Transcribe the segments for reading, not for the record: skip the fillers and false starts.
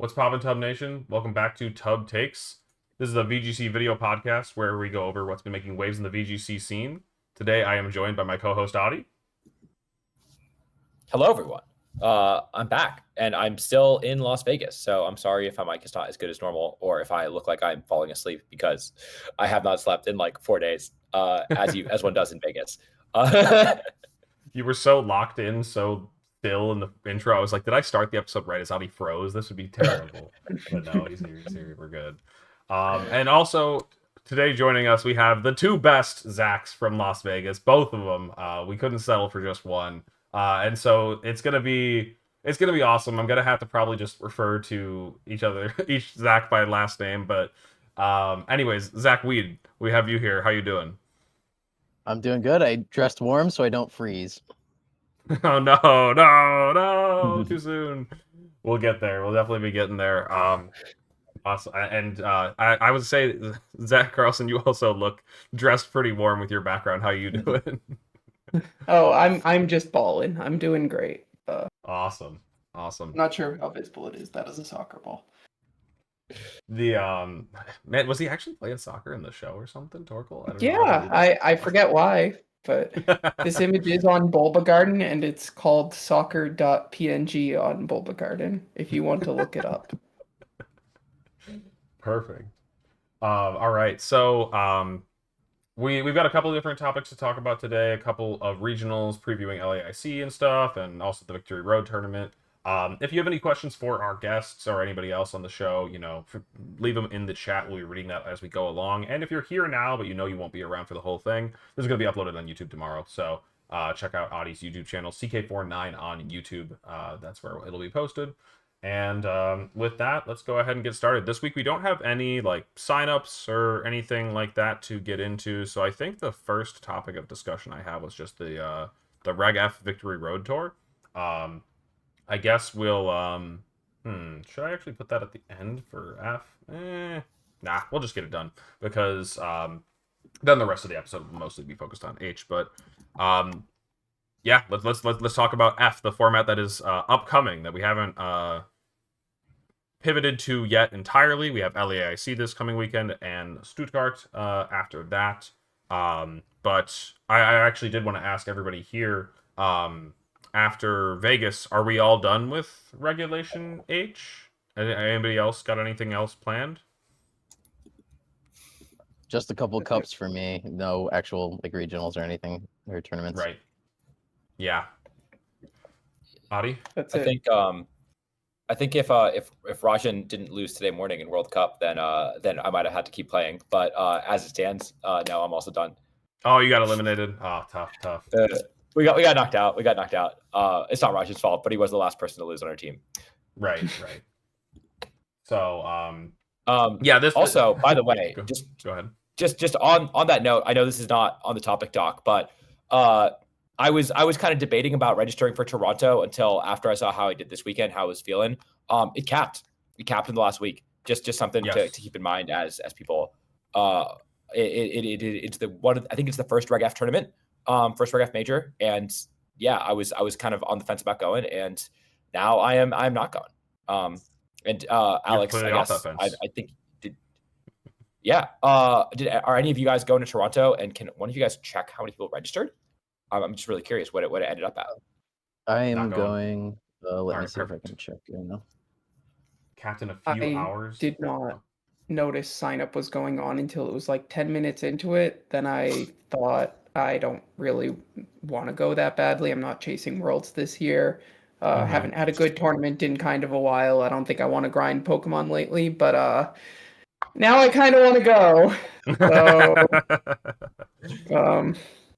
What's poppin', Tub Nation? Welcome back to Tub Takes. This is a VGC video podcast where we go over what's been making waves in the VGC scene. Today, I am joined by my co-host, Adi. Hello, everyone. I'm back, and I'm still in Las Vegas, so I'm sorry if my mic is not as good as normal, or if I look like I'm falling asleep, because I have not slept in like 4 days, as one does in Vegas. You were so locked in, so still in the intro. I was like, did I start the episode right as Adi froze? This would be terrible. But no, he's here. We're good. And also, today joining us, we have the two best Zachs from Las Vegas. Both of them. We couldn't settle for just one. And so it's gonna be awesome. I'm gonna have to probably just refer to each Zach by last name. But anyways, Zach Weed, we have you here. How you doing? I'm doing good. I dressed warm so I don't freeze. Oh no, too soon. We'll get there. We'll definitely be getting there. Awesome. And I would say, Zach Carlson, you also look dressed pretty warm with your background. How you doing? Oh, I'm just balling. I'm doing great. Awesome. Not sure how visible it is. That is a soccer ball. The man, was he actually playing soccer in the show or something, Torkel? Yeah, I forget why, but this image is on Bulba Garden and it's called soccer.png on Bulba Garden if you want to look it up. Perfect. All right. So we've got a couple of different topics to talk about today. A couple of regionals previewing LAIC and stuff, and also the Victory Road tournament. If you have any questions for our guests or anybody else on the show, leave them in the chat. We'll be reading that as we go along. And if you're here now, but you won't be around for the whole thing, this is going to be uploaded on YouTube tomorrow. So check out Adi's YouTube channel, CK49 on YouTube. That's where it'll be posted. And with that, let's go ahead and get started. This week, we don't have any signups or anything like that to get into. So I think the first topic of discussion I have was just the Reg F Victory Road Tour. I guess we'll, should I actually put that at the end for F? Nah, we'll just get it done, because then the rest of the episode will mostly be focused on H. But yeah, let's talk about F, the format that is upcoming, that we haven't pivoted to yet entirely. We have LAIC this coming weekend and Stuttgart after that. But I actually did want to ask everybody here, after Vegas, are we all done with Regulation H? Anybody else got anything else planned? Just a couple cups for me. No actual regionals or anything or tournaments. Right. Yeah. Adi? That's it. I think if Rajan didn't lose today morning in World Cup, then I might have had to keep playing. But as it stands, no, I'm also done. Oh, you got eliminated. Oh, tough. We got knocked out. It's not Rajan's fault, but he was the last person to lose on our team. Right. So, yeah. This also, by the way, go ahead. Just on that note, I know this is not on the topic, Doc, but I was kind of debating about registering for Toronto until after I saw how I did this weekend, how I was feeling. It capped in the last week. Just something to keep in mind as people. It's the one. I think it's the first Reg F tournament. First Reg F major, and yeah, I was kind of on the fence about going, and now I'm not going. And Alex, I guess I think are any of you guys going to Toronto? And can one of you guys check how many people registered? I'm just really curious what it ended up at. I am going. Let me see perfect. if I can check right now. Captain, a few hours. Did not notice sign up was going on until it was like 10 minutes into it. Then I thought, I don't really want to go that badly. I'm not chasing worlds this year. Haven't had a good tournament in kind of a while. I don't think I want to grind Pokemon lately, but now I kind of want to go. So,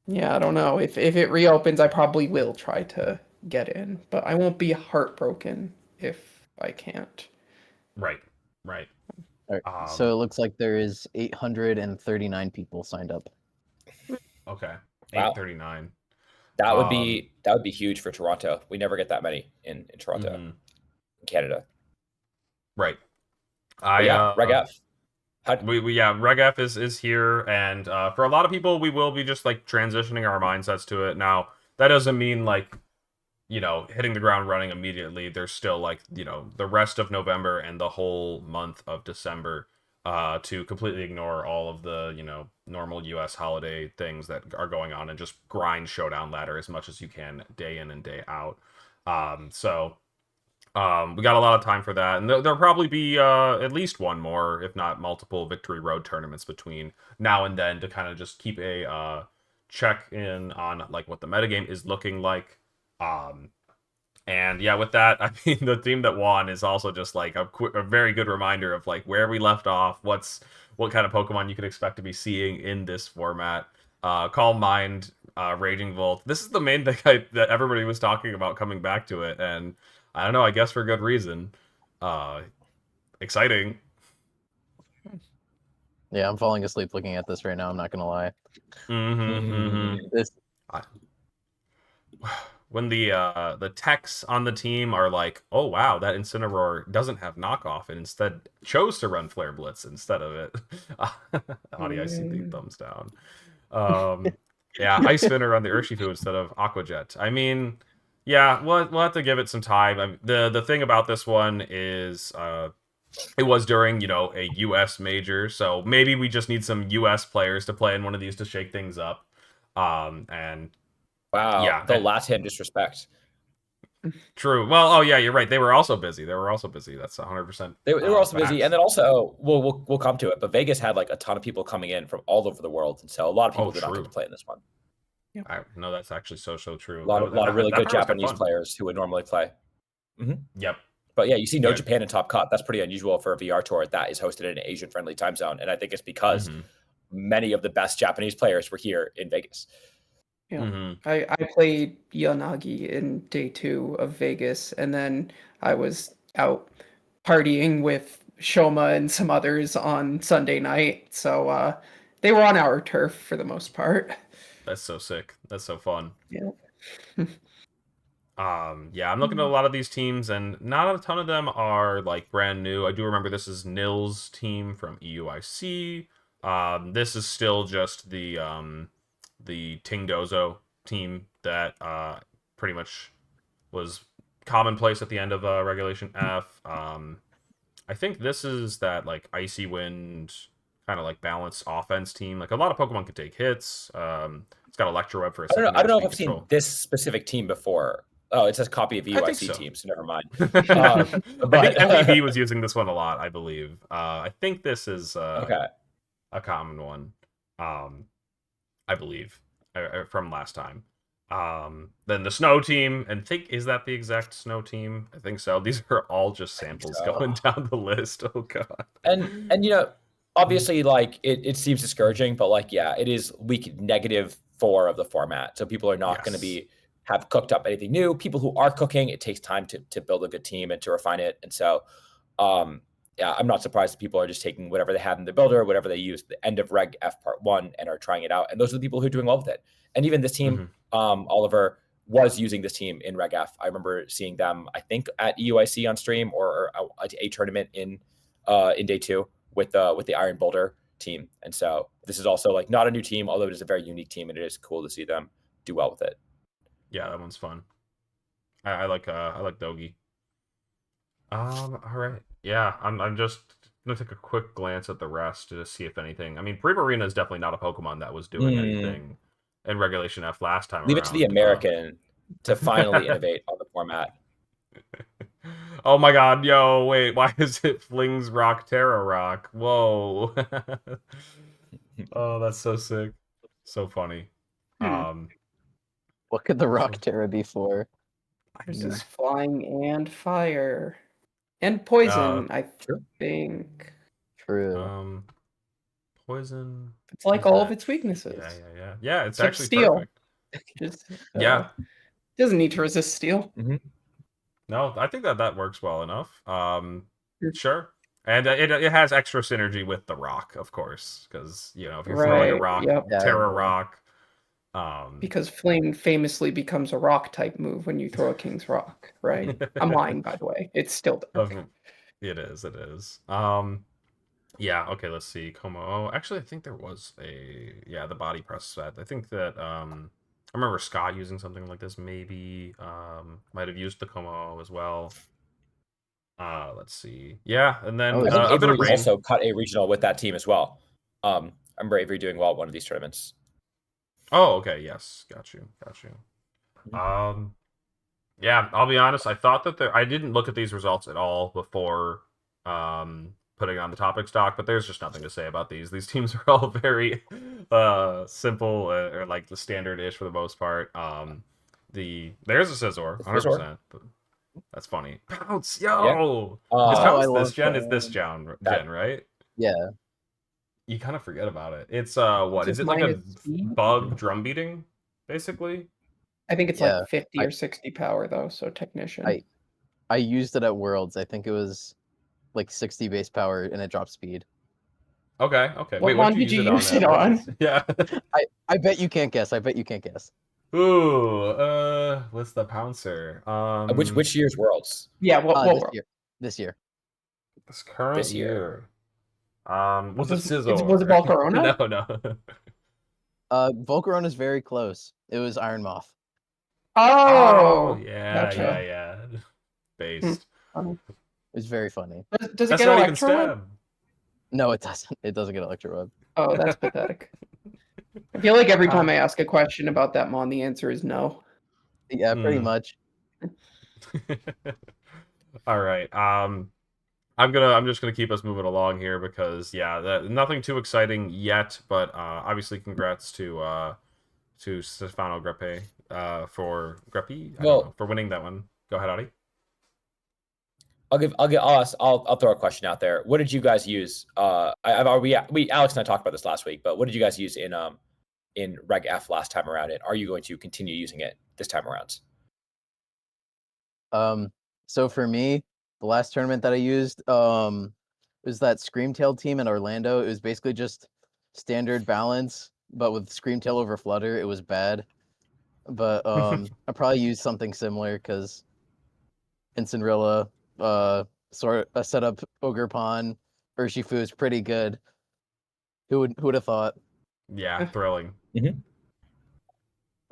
yeah, I don't know. If it reopens, I probably will try to get in, but I won't be heartbroken if I can't. Right. All right. So it looks like there is 839 people signed up. Okay. Wow. 839. That would be huge for Toronto. We never get that many in Toronto, in Canada. Right. Reg F. Reg F is here, and for a lot of people, we will be just transitioning our mindsets to it. Now, that doesn't mean hitting the ground running immediately. There's still like, the rest of November and the whole month of December to completely ignore all of the, normal US holiday things that are going on and just grind Showdown Ladder as much as you can day in and day out. We got a lot of time for that, and there'll probably be at least one more, if not multiple, Victory Road tournaments between now and then to kind of just keep a check in on like what the metagame is looking like. And yeah, with that, I mean, the team that won is also just like a very good reminder of like where we left off, what kind of Pokemon you could expect to be seeing in this format. Calm Mind, Raging Volt. This is the main thing that everybody was talking about coming back to it, and I don't know, I guess for good reason. Exciting. Yeah, I'm falling asleep looking at this right now. I'm not gonna lie. This when the techs on the team are like, oh wow, that Incineroar doesn't have knockoff and instead chose to run Flare Blitz instead of it. Audie, I see the thumbs down. Yeah, Ice Spinner on the Urshifu instead of Aqua Jet. I mean, yeah, we'll have to give it some time. The thing about this one is it was during, a US major, so maybe we just need some US players to play in one of these to shake things up. And wow, yeah, the Latam disrespect. True. Well, oh yeah, you're right. They were also busy. That's 100%. They were also busy, and then also we'll come to it. But Vegas had like a ton of people coming in from all over the world, and so a lot of people did not get to play in this one. I know that's actually so true. A lot of really good Japanese players who would normally play. Yep. But yeah, you see Japan in Top Cut. That's pretty unusual for a VR tour that is hosted in an Asian-friendly time zone, and I think it's because many of the best Japanese players were here in Vegas. Yeah, I played Yanagi in day 2 of Vegas, and then I was out partying with Shoma and some others on Sunday night. So they were on our turf for the most part. That's so sick. That's so fun. Yeah. Yeah, I'm looking at a lot of these teams, and not a ton of them are like brand new. I do remember this is Nil's team from EUIC. This is still just the Tingdozo team that pretty much was commonplace at the end of Regulation F. I think this is that like Icy Wind kind of like balanced offense team. Like a lot of Pokemon can take hits. It's got Electro Web for a second. I don't know if I've seen this specific team before. Oh, it says copy of EUIC team, so never mind. I think MVB was using this one a lot, I believe. I think this is a common one, I believe, from last time. Then the Snow team, and is that the exact Snow team? I think so. These are all just samples going down the list. Oh god. And obviously, like it seems discouraging, but like it is week -4 of the format, so people are not going to have cooked up anything new. People who are cooking, it takes time to build a good team and to refine it. And so, I'm not surprised that people are just taking whatever they have in the builder, whatever they used at the end of Reg F Part 1, and are trying it out. And those are the people who are doing well with it. And even this team, Oliver was using this team in Reg F. I remember seeing them, I think, at EUIC on stream or a tournament in day 2 with the Iron Boulder team. And so this is also like not a new team, although it is a very unique team, and it is cool to see them do well with it. Yeah, that one's fun. I like Dogi. All right. Yeah, I'm just gonna take a quick glance at the rest to see if anything. I mean, Primarina is definitely not a Pokemon that was doing anything in Regulation F last time. Leave it to the American to finally innovate on the format. Oh my god, yo, wait, why is it Flings Rock Terra Rock? Whoa. Oh, that's so sick. So funny. What could the Rock Terra be for? This is flying and fire. And poison, I think. True. Poison. It's like all of its weaknesses. Yeah, it's like actually steel. Perfect. Just yeah. Doesn't need to resist steel. No, I think that works well enough. Sure. And it has extra synergy with the rock, of course, because if you're throwing a rock, Terra Rock. Because Flame famously becomes a rock type move when you throw a King's Rock, right? I'm lying, by the way. It's still dark. It is. Yeah, okay, let's see. Como. Actually, I think there was the body press set. I think that remember Scott using something like this. Maybe might have used the Como as well. Let's see. Yeah, and then Oh, I is think a bit of Avery rain. also cut a regional with that team as well. I remember Avery doing well at one of these tournaments. Oh, okay. Yes, got you. Yeah, I'll be honest. I thought that I didn't look at these results at all before putting on the topics doc, but there's just nothing to say about these. These teams are all very simple or like the standard-ish for the most part. There's a Scizor, 100%. But that's funny. Pounce, yo. Is Yeah. Pounce I this love gen? that. Is this gen, right? Yeah. You kind of forget about it. It's what is Just it like a minus speed? bug drum beating, basically? I think it's Yeah, like 50 I- or 60 power though, so technician. I used it at Worlds. I think it was like 60 base power and it dropped speed. Okay. What Wait, one what did did you you use use it on? it on? Yeah. I bet you can't guess. Ooh, what's the pouncer? Which year's Worlds? Yeah, what This world? year. This year. This current This year. year. Was it Was Scizor? it Volcarona? No. Volcarona is very close. It was Iron Moth. Oh, yeah, gotcha. yeah. Based. It was very funny. Does it That's get not even Electro Web? stab. No, it doesn't. It doesn't get Electro Web. Oh, that's pathetic. I feel like every time Ah. I ask a question about that mon, the answer is no. Yeah, pretty much. All right. I'm just gonna keep us moving along here because nothing too exciting yet, but obviously congrats to Stefano Grepe for Grepe for winning that one. Go ahead, Adi. I'll throw a question out there. What did you guys use? Alex and I talked about this last week, but what did you guys use in Reg F last time around? And are you going to continue using it this time around? So for me, the last tournament that I used was that Screamtail team in Orlando. It was basically just standard balance, but with Screamtail over Flutter, it was bad. But I probably used something similar because in Cinderella, set up Ogre Pawn, Urshifu is pretty good. Who would have thought? Yeah, thrilling.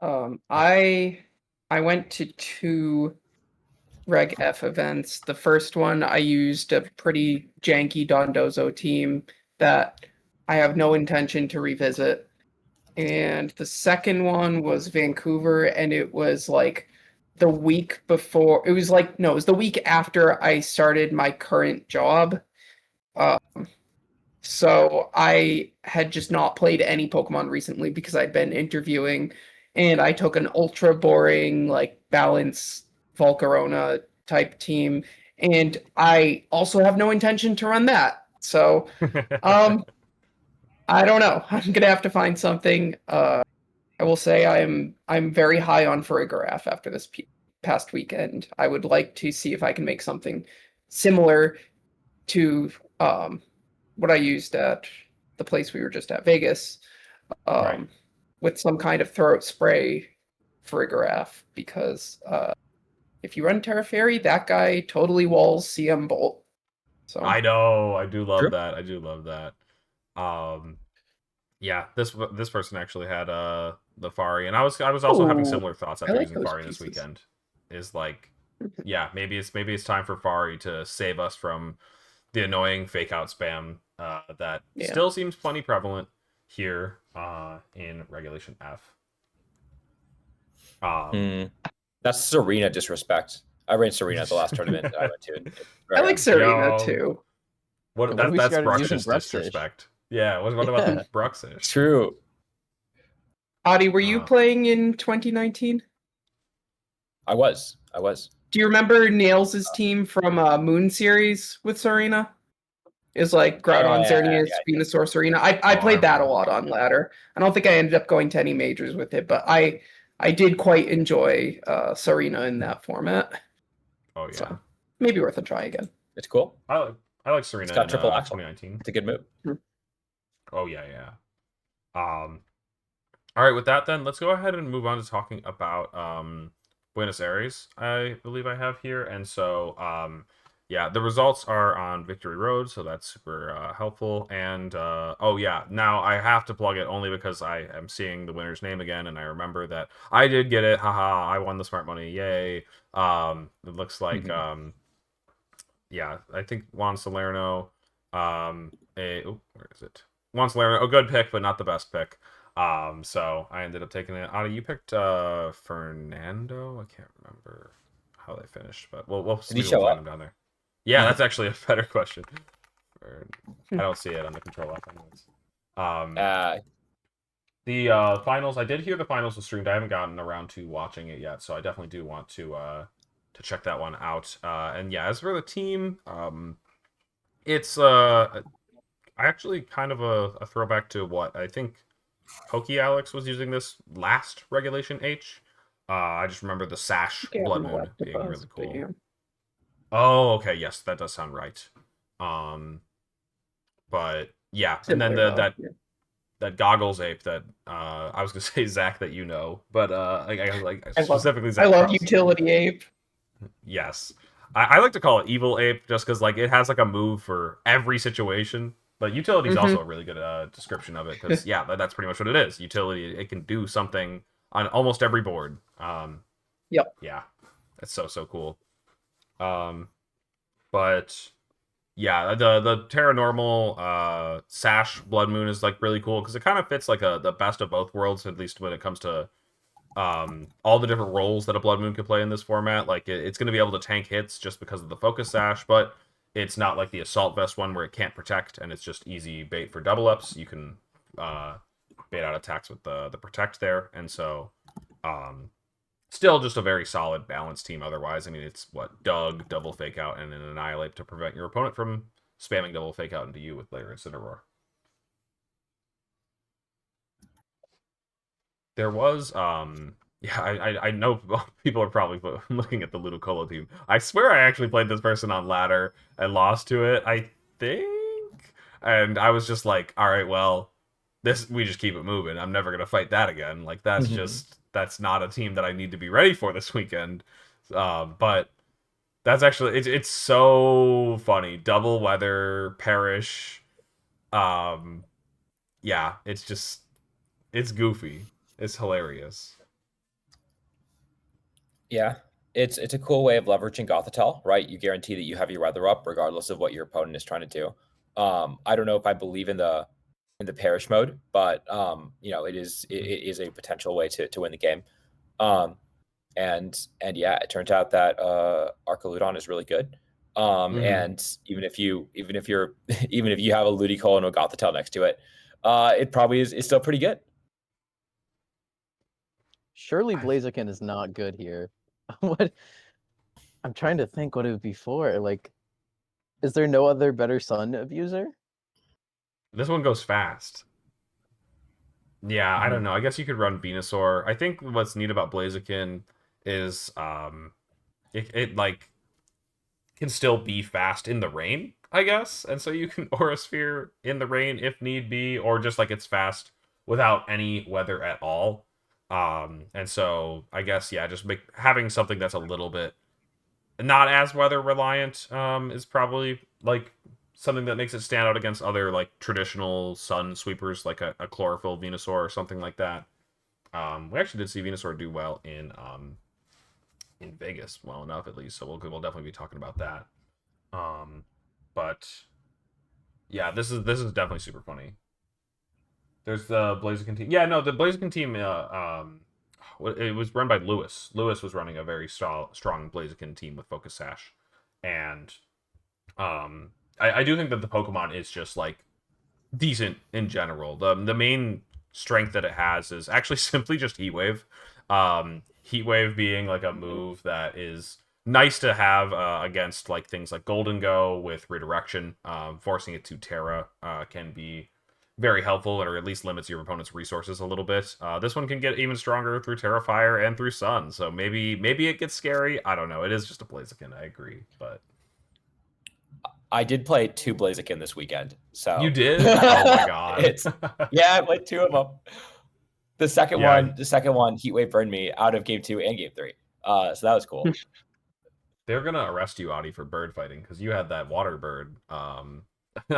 I went to 2 Reg F events. The first one I used a pretty janky Dondozo team that I have no intention to revisit. And the second one was Vancouver, and it was like the week before. It was the week after I started my current job. So I had just not played any Pokemon recently because I'd been interviewing, and I took an ultra boring, like, balance Volcarona type team, and I also have no intention to run that. So, I don't know. I'm gonna have to find something. I will say I'm very high on Farigiraf after this past weekend. I would like to see if I can make something similar to what I used at the place we were just at, Vegas, Right. with some kind of throat spray Farigiraf, because if you run Terra Fairy, that guy totally walls CM Bolt. So I know. I do love True. that. Yeah, this person actually had the Fari, and I was also having similar thoughts after like using those Fari this pieces. weekend. Is like, yeah, maybe it's time for Fari to save us from the annoying fake out spam that still seems plenty prevalent here in Regulation F. That's Serena disrespect. I ran Serena at the last tournament that I went to. I like Serena too. What if we That's started using Bruxish Bruxish? disrespect. Yeah, what about the Bruxish? True. Adi, were you playing in 2019? I was. Do you remember Nails' team from Moon Series with Serena? Is like Groudon, Xerneas, Venusaur, Serena. I played that a lot on ladder. I don't think I ended up going to any majors with it, but I did quite enjoy Serena in that format. Oh yeah, so maybe worth a try again. It's cool. I like Serena. It's got triple axle. 2019. It's a good move. Oh yeah. All right, with that then, let's go ahead and move on to talking about Buenos Aires. I believe I have here, and so Yeah, the results are on Victory Road, so that's super helpful. And oh yeah, now I have to plug it only because I am seeing the winner's name again, and I remember that I did get it. Haha! I won the smart money! Yay! It looks like yeah, I think Juan Salerno. Where is it? Juan Salerno, a good pick, but not the best pick. So I ended up taking it. Anna, you picked Fernando. I can't remember how they finished, but we'll Did he we'll show find up? him down there. Yeah, that's actually a better question. I don't see it on the control app anyways. The finals, I did hear the finals was streamed. I haven't gotten around to watching it yet, so I definitely do want to check that one out. And yeah, as for the team, it's actually kind of a throwback to what I think Pokey Alex was using this last Regulation H. I just remember the Sash Yeah, Blood I'm Moon Electabuzz, being really but cool. yeah. Oh, okay, yes, that does sound right. But yeah, and then Similar, though. that goggles ape that I was gonna say Zach that you know, but I specifically love, Zach I love Carlson. utility ape. Yes, I like to call it evil ape just because like it has like a move for every situation. But utility is also a really good description of it because yeah, that's pretty much what it is. Utility, it can do something on almost every board. Yep. Yeah, that's so cool. But yeah, the Terra Normal Sash Blood Moon is like really cool because it kind of fits like the best of both worlds, at least when it comes to all the different roles that a Blood Moon could play in this format. Like it's going to be able to tank hits just because of the Focus Sash, but it's not like the Assault Vest one where it can't protect and it's just easy bait for double ups. You can bait out attacks with the Protect there, and so still just a very solid balanced team otherwise. I mean, it's what Doug, double fake out, and then Annihilate to prevent your opponent from spamming double fake out into you with Lair Incineroar. There was yeah, I know people are probably looking at the Ludicolo team. I swear I actually played this person on ladder and lost to it, I think. And I was just like, all right, well, we just keep it moving. I'm never gonna fight that again. Like that's not a team that I need to be ready for this weekend. But that's actually it's so funny. Double weather, perish. Yeah, it's goofy. It's hilarious. Yeah, it's a cool way of leveraging Gothitelle, right? You guarantee that you have your weather up regardless of what your opponent is trying to do. I don't know if I believe in the perish mode, but you know, it is a potential way to win the game. And yeah, it turns out that Archaludon is really good. And even if you even if you have a Ludicolo and a Gothitelle next to it, it probably is still pretty good. Surely Blaziken is not good here. What? I'm trying to think what it would be for. Like, is there no other better Sun abuser? This one goes fast. Yeah, I don't know. I guess you could run Venusaur. I think what's neat about Blaziken is it like can still be fast in the rain, I guess. And so you can Aura Sphere in the rain if need be, or just like it's fast without any weather at all. And so I guess yeah, just having something that's a little bit not as weather reliant is probably like something that makes it stand out against other like traditional sun sweepers like a chlorophyll Venusaur or something like that. We actually did see Venusaur do well in Vegas, well enough at least, so we'll definitely be talking about that. But yeah, this is definitely super funny. There's the Blaziken team. Yeah, no, the Blaziken team it was run by Lewis. Lewis was running a very strong Blaziken team with Focus Sash. And I do think that the Pokemon is just like decent in general. The main strength that it has is actually simply just Heat Wave. Heat Wave being like a move that is nice to have against like things like Golden Go with redirection. Forcing it to Terra can be very helpful, or at least limits your opponent's resources a little bit. This one can get even stronger through Terrafire and through Sun, so maybe it gets scary. I don't know. It is just a Blaziken, I agree, but I did play 2 Blaziken this weekend. So you did? Oh my god! Yeah, I played 2 of them. The second one, Heatwave burned me out of game 2 and game 3. So that was cool. They're gonna arrest you, Audie, for bird fighting because you had that water bird on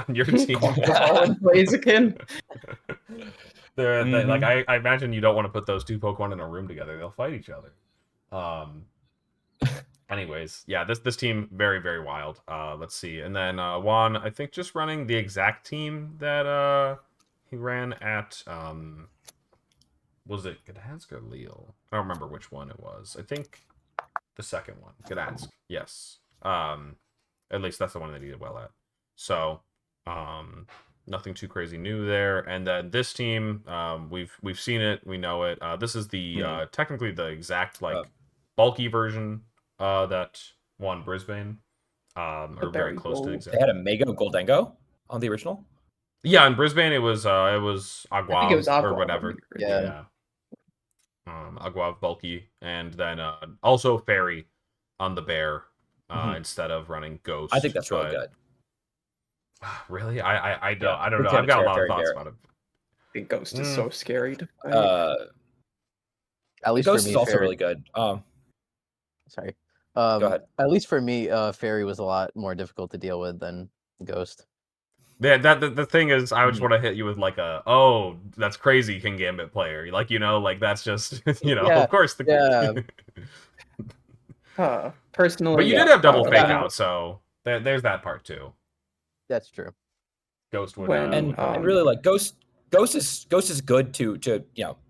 your team. Quantified Blaziken. Like I imagine you don't want to put those two Pokemon in a room together. They'll fight each other. Anyways, yeah, this team very, very wild. Let's see. And then Juan, I think just running the exact team that he ran at was it Gdansk or Lille? I don't remember which one it was. I think the second one. Gdansk. Yes. At least that's the one that he did well at. So nothing too crazy new there. And then this team, we've seen it, we know it. This is the technically the exact bulky version that won Brisbane. Or very close to the exact. They had a Mega Goldengo on the original. Yeah, in Brisbane it was Aguav, I think it was Aguav or whatever. Yeah. Aguav bulky, and then also Fairy on the bear instead of running Ghost. I think that's really good. Really? I don't Yeah, know. I've got a lot of thoughts about it. I think Ghost is so scary to fight. At least Ghost for me, is also Fairy... really good. Sorry. Go ahead. At least for me, Fairy was a lot more difficult to deal with than Ghost. Yeah, the thing is, I just want to hit you with like that's crazy King Gambit player. Like, that's just, of course. Personally, but you did have double fake out, so there's that part too. That's true. Ghost would and really like Ghost is good to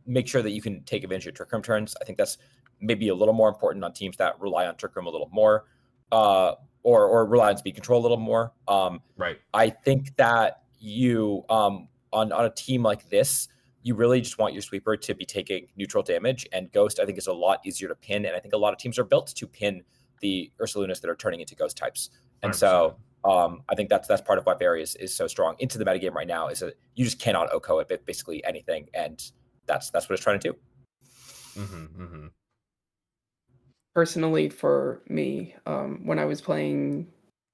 make sure that you can take advantage of Trick Room turns. I think that's maybe a little more important on teams that rely on Trick Room a little more, or rely on speed control a little more. Right. I think that you on a team like this, you really just want your sweeper to be taking neutral damage, and Ghost I think is a lot easier to pin, and I think a lot of teams are built to pin the Ursalunas that are turning into Ghost types, and 100%. so I think that's part of why Barry is so strong into the metagame right now, is that you just cannot OHKO it basically anything, and that's what it's trying to do. Personally, for me, when I was playing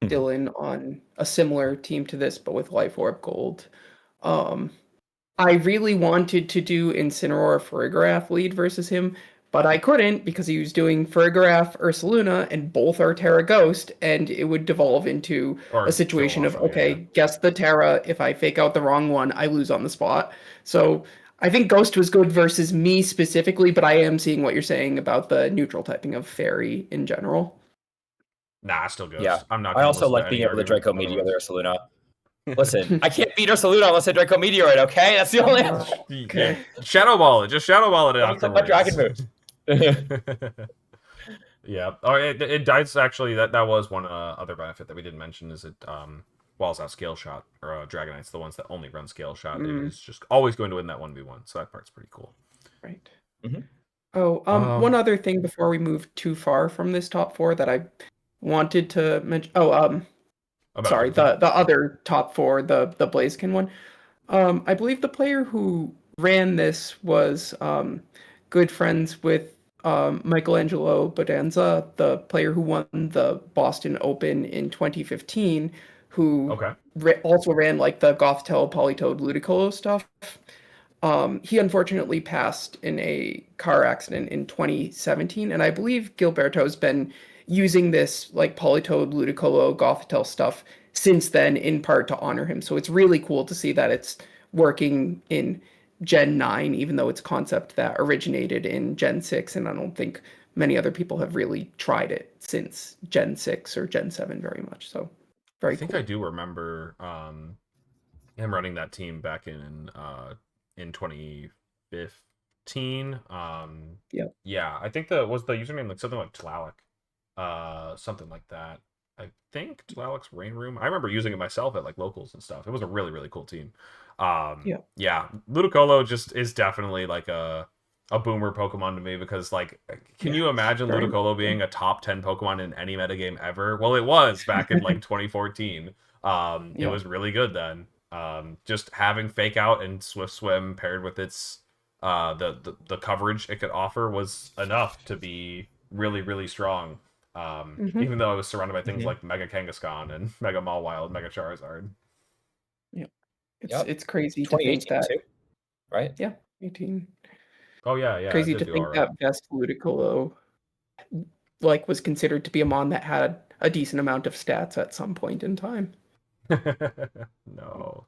Dylan on a similar team to this, but with Life Orb Gold, I really wanted to do Incineroar Farigiraf lead versus him, but I couldn't because he was doing Farigiraf Ursaluna, and both are Terra Ghost, and it would devolve into a situation of, guess the Terra. If I fake out the wrong one, I lose on the spot. So I think Ghost was good versus me specifically, but I am seeing what you're saying about the neutral typing of Fairy in general. Nah, still Ghost. Yeah, I'm not. I also like being able to Draco Meteor the Ursaluna. Listen, I can't beat Ursaluna unless I Draco Meteorite, okay? That's the only... Okay. Shadow Ball it. Just Shadow Ball it afterwards. My Dragon moves. Yeah. Oh, it dies actually. That was one other benefit that we didn't mention is it walls out Scale Shot, or Dragonite's the ones that only run Scale Shot. It is just always going to win that 1v1, so that part's pretty cool. Right. One other thing before we move too far from this top four that I wanted to mention. Sorry, the other top four, the Blaziken one. I believe the player who ran this was good friends with Michelangelo Bodanza, the player who won the Boston Open in 2015, who also ran like the Gothitelle, Politoed, Ludicolo stuff. He unfortunately passed in a car accident in 2017, and I believe Gilberto's been using this like Politoed, Ludicolo, Gothitelle stuff since then, in part to honor him. So it's really cool to see that it's working in Gen 9, even though it's a concept that originated in Gen 6, and I don't think many other people have really tried it since Gen 6 or Gen 7 very much. So very cool. I think I do remember him running that team back in 2015. Yeah, I think was the username like something like Tlaloc. Something like that. I think Tlaloc's Rain Room. I remember using it myself at like locals and stuff. It was a really, really cool team. Yeah, Ludicolo just is definitely like a boomer Pokemon to me, because like, can you imagine Ludicolo being a top 10 Pokemon in any metagame ever? Well, it was back in like 2014. It was really good then. Just having Fake Out and Swift Swim paired with its the coverage it could offer was enough to be really, really strong. Even though I was surrounded by things like Mega Kangaskhan and Mega Mawile, Mega Charizard. Yeah, it's crazy to think that, too, right? Yeah, 18. Oh yeah. Crazy to think that best Ludicolo like was considered to be a mon that had a decent amount of stats at some point in time. No.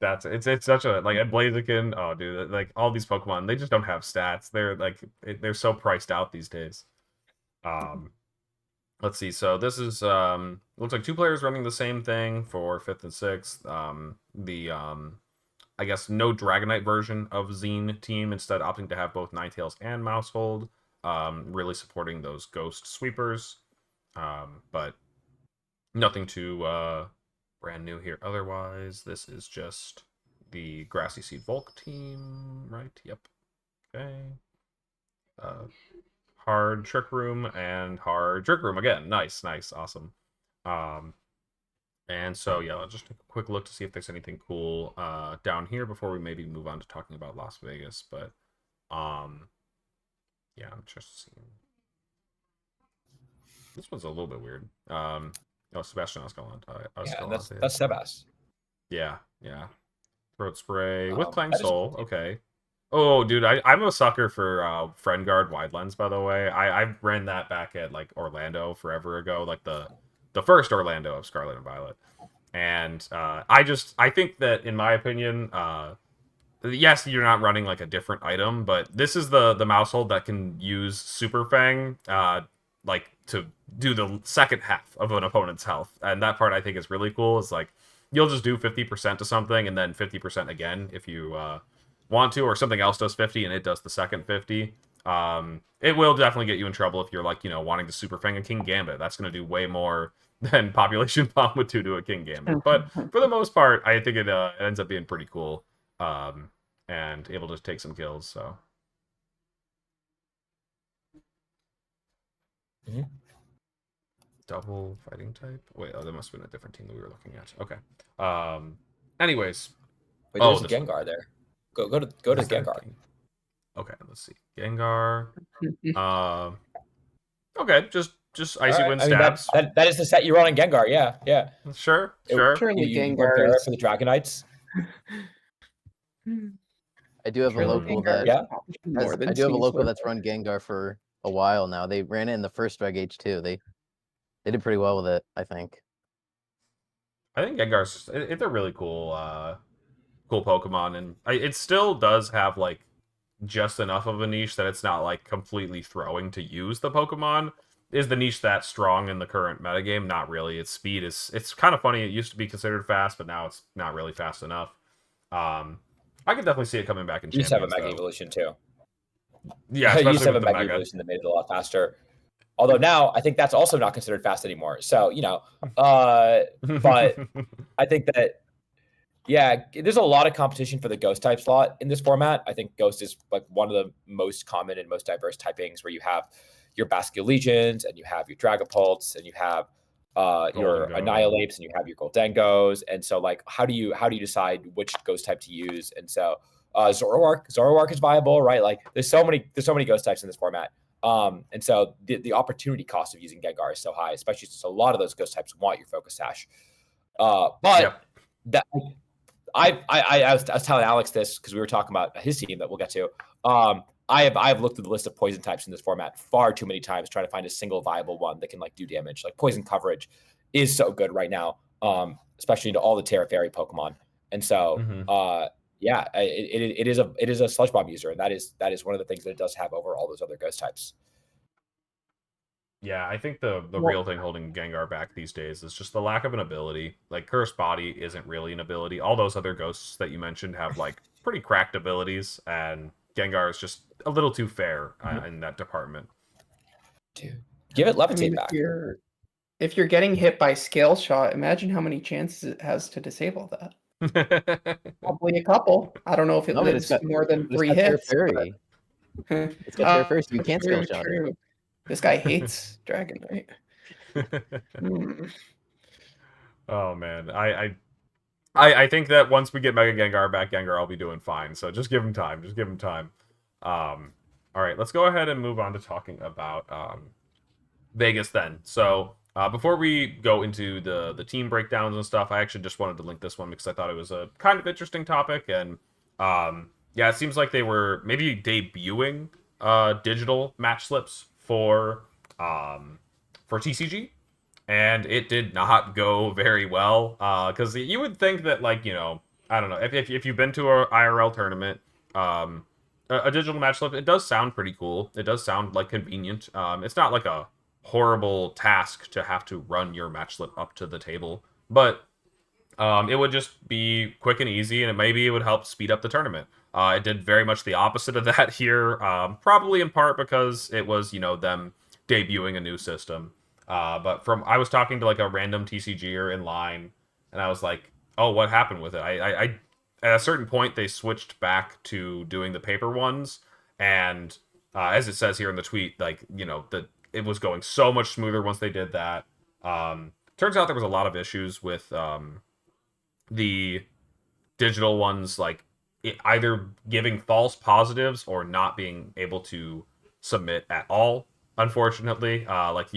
Stats. It's such a like a Blaziken. Oh, dude, like all these Pokemon, they just don't have stats. They're like they're so priced out these days. Let's see. So this is looks like 2 players running the same thing for 5th and 6th. I guess no Dragonite version of Zine team, instead opting to have both Ninetales and Mousehold. Really supporting those Ghost Sweepers. But nothing too brand new here. Otherwise, this is just the Grassy Seed Volk team, right? Yep. Okay. Hard Trick Room and Hard Trick Room again. Nice, awesome. And so yeah, let's just take a quick look to see if there's anything cool down here before we maybe move on to talking about Las Vegas. But yeah, I'm just seeing. This one's a little bit weird. Oh, Sebastian Escalante. Yeah, that's Sebas. Yeah. Throat spray with Clang that is Soul. cool. Okay. Oh, dude, I'm a sucker for Friend Guard Wide Lens, by the way. I ran that back at like Orlando forever ago, like the first Orlando of Scarlet and Violet. And I think that, in my opinion, yes, you're not running like a different item, but this is the Mousehold that can use Super Fang like to do the second half of an opponent's health. And that part I think is really cool. It's like you'll just do 50% to something and then 50% again if you want to, or something else does 50 and it does the second 50. It will definitely get you in trouble if you're like, wanting to Super Fang a King Gambit. That's going to do way more than Population Bomb would do to a King Gambit. But for the most part, I think it ends up being pretty cool and able to take some kills. So. Mm-hmm. Double fighting type. Wait, that must have been a different team that we were looking at. Okay. Anyways. Wait, there's a Gengar there. Go to Gengar. Okay, let's see. Gengar. Okay, just Icy Wind stabs. That is the set you run on Gengar. Yeah. Sure. Surely You Gengar for the Dragonites. I do have a local that I do have a local that's run Gengar for a while now. They ran it in the first Reg H2. They did pretty well with it, I think. I think Gengar's it's a really cool cool Pokemon, and it still does have like just enough of a niche that it's not like completely throwing to use the Pokemon. Is the niche that strong in the current metagame? Not really. Its speed it's kind of funny. It used to be considered fast, but now it's not really fast enough. I could definitely see it coming back in Champions. You used to have a Mega Evolution too. Yeah, you used to have a Mega Evolution that made it a lot faster. Although now I think that's also not considered fast anymore. So, but I think that, yeah, there's a lot of competition for the Ghost type slot in this format. I think Ghost is like one of the most common and most diverse typings, where you have your Basculin Legions and you have your Dragapults and you have your Annihilates and you have your Goldengos. And so like, how do you decide which Ghost type to use? And so Zoroark is viable, right? Like there's so many Ghost types in this format. And so the opportunity cost of using Gengar is so high, especially since a lot of those Ghost types want your Focus Sash. That I was telling Alex this because we were talking about his team that we'll get to. I've looked at the list of poison types in this format far too many times, trying to find a single viable one that can like do damage. Like poison coverage is so good right now, especially into all the Terra Fairy Pokemon. And so, yeah, it is a Sludge Bomb user, and that is one of the things that it does have over all those other Ghost types. Yeah, I think the real thing holding Gengar back these days is just the lack of an ability. Like Cursed Body isn't really an ability. All those other ghosts that you mentioned have like pretty cracked abilities, and Gengar is just a little too fair in that department. Dude, give it Levitate back. If you're getting hit by Scale Shot, imagine how many chances it has to disable that. Probably a couple. I don't know if it lives more than 3 hits. It's got Terra Fairy, so you can't Scale Shot. This guy hates Dragonite. Oh man, I think that once we get Mega Gengar back, Gengar will be doing fine. So just give him time. All right, let's go ahead and move on to talking about Vegas then. So before we go into the team breakdowns and stuff, I actually just wanted to link this one because I thought it was a kind of interesting topic, and yeah, it seems like they were maybe debuting digital match slips for for TCG, and it did not go very well. Because you would think that, like, you know, I don't know, if you've been to a IRL tournament, a digital match slip, it does sound pretty cool. It does sound like convenient. It's not like a horrible task to have to run your match slip up to the table, but it would just be quick and easy, and maybe it would help speed up the tournament. It did very much the opposite of that here, probably in part because it was, you know, them debuting a new system. But I was talking to like a random TCGer in line, and I was like, "Oh, what happened with it?" I at a certain point they switched back to doing the paper ones, and as it says here in the tweet, like, you know, it was going so much smoother once they did that. Turns out there was a lot of issues with the digital ones, like either giving false positives or not being able to submit at all. Unfortunately, like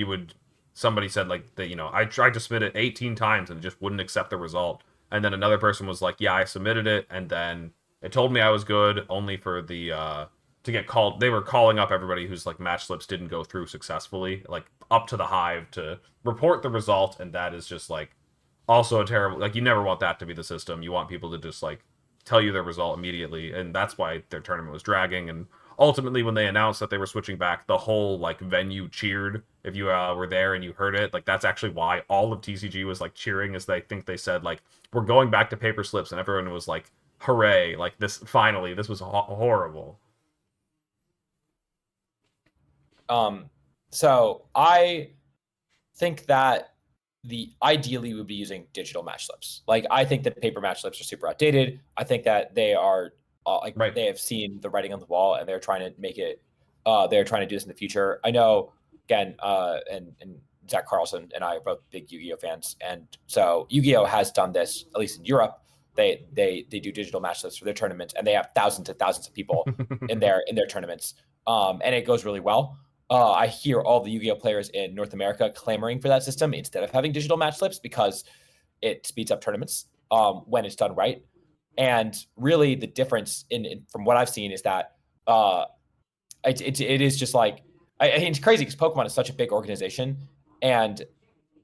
somebody said like that, you know, I tried to submit it 18 times and it just wouldn't accept the result. And then another person was like, yeah, I submitted it, and then it told me I was good, only for the to get called. They were calling up everybody whose like match slips didn't go through successfully, like up to the hive to report the result, and that is just like also a terrible, like, you never want that to be the system. You want people to just like tell you their result immediately, and that's why their tournament was dragging. And ultimately, when they announced that they were switching back, the whole like venue cheered. If you were there and you heard it, like, that's actually why all of TCG was like cheering, is they said like, we're going back to paper slips, and everyone was like, hooray, like, this finally, this was horrible. So I think that ideally would be using digital match slips. Like, I think that paper match slips are super outdated. I think that they are Right. they have seen the writing on the wall, and they're trying to make it. They're trying to do this in the future. I know, again, and Zach Carlson and I are both big Yu-Gi-Oh fans, and so Yu-Gi-Oh has done this, at least in Europe. They do digital match slips for their tournaments, and they have thousands and thousands of people in their tournaments, and it goes really well. I hear all the Yu-Gi-Oh players in North America clamoring for that system instead of having digital match slips, because it speeds up tournaments when it's done right. And really, the difference from what I've seen is that it is just like, I think it's crazy because Pokemon is such a big organization, and